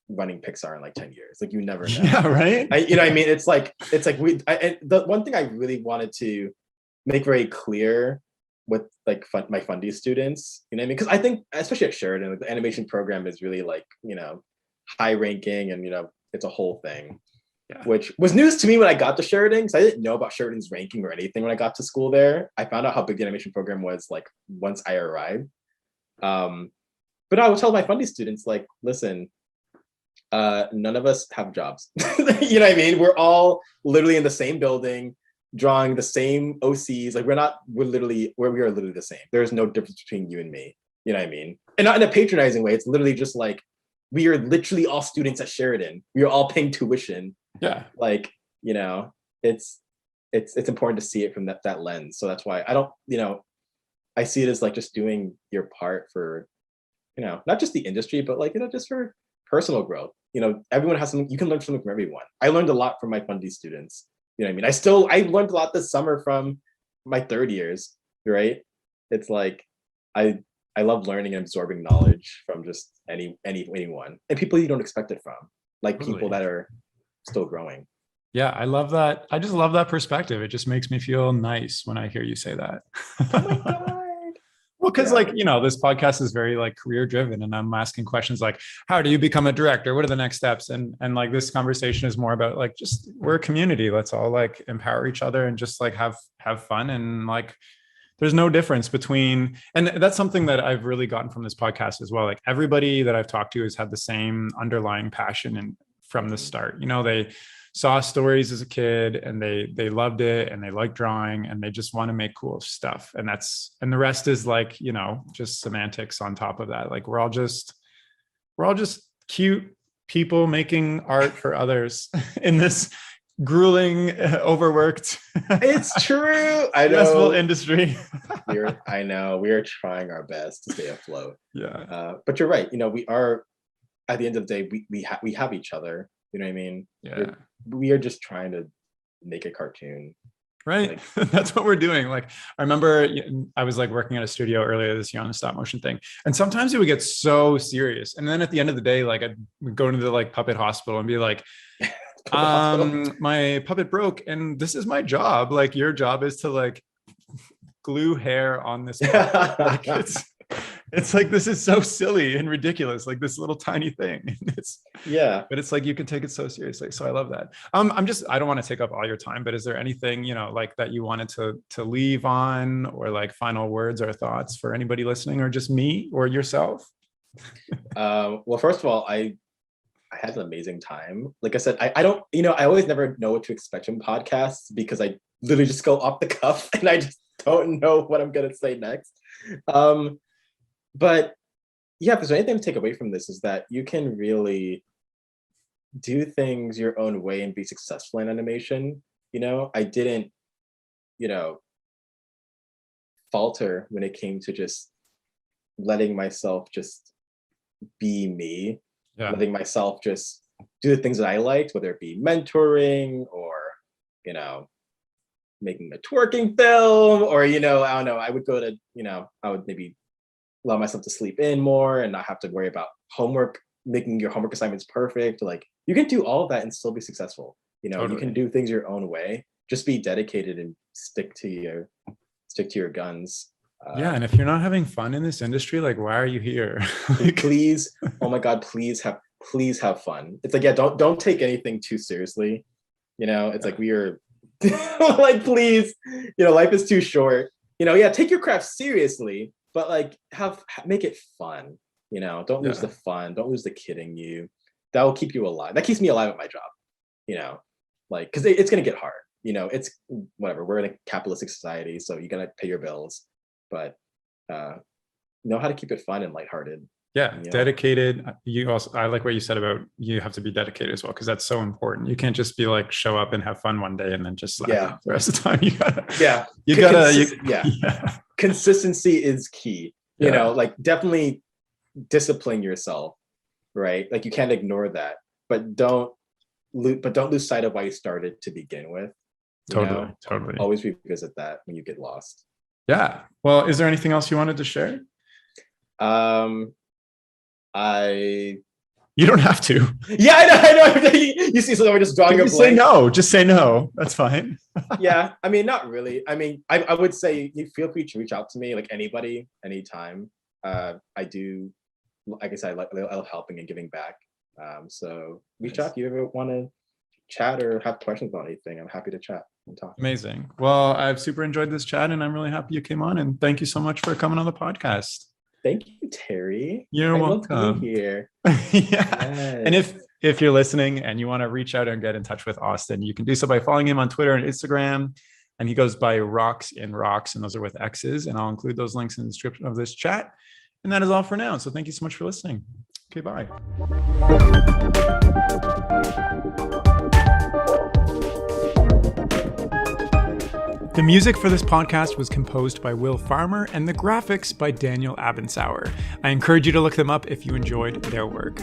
running Pixar in like 10 years. Like you never know. Yeah, right. I mean, the one thing I really wanted to make very clear with like my fundy students, you know what I mean? Because I think especially at Sheridan, like, the animation program is really like, high ranking, and it's a whole thing. Yeah. Which was news to me when I got to Sheridan, because I didn't know about Sheridan's ranking or anything when I got to school there. I found out how big the animation program was like once I arrived. But I would tell my fundy students, like, listen, none of us have jobs. You know what I mean? We're all literally in the same building, drawing the same OCs. Like we are literally the same. There's no difference between you and me. You know what I mean? And not in a patronizing way. It's literally just like, we are literally all students at Sheridan. We are all paying tuition. Yeah. Like, it's important to see it from that lens. So that's why I don't, I see it as like just doing your part for, not just the industry, but like, just for personal growth. Everyone has something, you can learn something from everyone. I learned a lot from my fundy students. You know what I mean? I learned a lot this summer from my third years, right? It's like, I love learning and absorbing knowledge from just anyone, and people you don't expect it from, like people that are still growing. Yeah, I love that. I just love that perspective. It just makes me feel nice when I hear you say that. Oh my God. Well, because like, this podcast is very like career driven, and I'm asking questions like, how do you become a director? What are the next steps? And like this conversation is more about like, just we're a community. Let's all like empower each other and just like have fun. And like, there's no difference between, and that's something that I've really gotten from this podcast as well. Like everybody that I've talked to has had the same underlying passion and from the start, they saw stories as a kid and they loved it and they like drawing and they just want to make cool stuff. And the rest is like, just semantics on top of that. Like we're all just cute people making art for others in this grueling, overworked, it's true. I know. stressful industry. I know we are trying our best to stay afloat. Yeah. But you're right. We are, at the end of the day, we have each other. You know what I mean? Yeah. We are just trying to make a cartoon. Right. Like, that's what we're doing. Like, I remember I was like working at a studio earlier this year on a stop motion thing. And sometimes it would get so serious. And then at the end of the day, like I'd go into the like puppet hospital and be like, my puppet broke and this is my job. Like your job is to like glue hair on this puppet. Like it's like, this is so silly and ridiculous, like this little tiny thing. But it's like, you can take it so seriously. So I love that. I don't want to take up all your time, but is there anything, like that you wanted to leave on, or like final words or thoughts for anybody listening, or just me or yourself? Well, first of all, I had an amazing time. Like I said, I don't, I always never know what to expect from podcasts because I literally just go off the cuff and I just don't know what I'm going to say next. But yeah, if there's anything to take away from this is that you can really do things your own way and be successful in animation. I didn't, falter when it came to just letting myself just be me, letting myself just do the things that I liked, whether it be mentoring or, making a twerking film, or, I don't know, I would go to, I would maybe allow myself to sleep in more and not have to worry about homework, making your homework assignments perfect. Like you can do all of that and still be successful. Totally. You can do things your own way. Just be dedicated and stick to your guns. Yeah, and if you're not having fun in this industry, like why are you here? Please, oh my God, please have fun. It's like, yeah, don't take anything too seriously. It's like we are like, please, life is too short. Take your craft seriously, but like make it fun. Don't lose the fun. Don't lose the kid in you. That will keep you alive. That keeps me alive at my job. Like, because it's gonna get hard. It's whatever. We're in a capitalistic society, so you gotta pay your bills, but know how to keep it fun and lighthearted. Yeah, dedicated. I like what you said about you have to be dedicated as well, because that's so important. You can't just be like show up and have fun one day and then just slap it the rest of the time. You gotta consistency is key. Like definitely discipline yourself, right? Like you can't ignore that, but don't lose sight of why you started to begin with. Totally. Always revisit that when you get lost. Yeah. Well, is there anything else you wanted to share? You don't have to. Yeah, I know. You see someone just drawing a blank. Say no. Just say no. That's fine. Yeah, I mean, not really. I mean, I would say you feel free to reach out to me, like anybody, anytime. I do, like I said, I love helping and giving back. So reach out if you ever want to chat or have questions on anything. I'm happy to chat and talk. Amazing. Well, I've super enjoyed this chat, and I'm really happy you came on. And thank you so much for coming on the podcast. Thank you, Terry. You're welcome. Love being here. Yeah. Yes. And if you're listening and you want to reach out and get in touch with Austin, you can do so by following him on Twitter and Instagram. And he goes by Rocks in Rocks, and those are with X's. And I'll include those links in the description of this chat. And that is all for now. So thank you so much for listening. Okay, bye. The music for this podcast was composed by Will Farmer and the graphics by Daniel Abensauer. I encourage you to look them up if you enjoyed their work.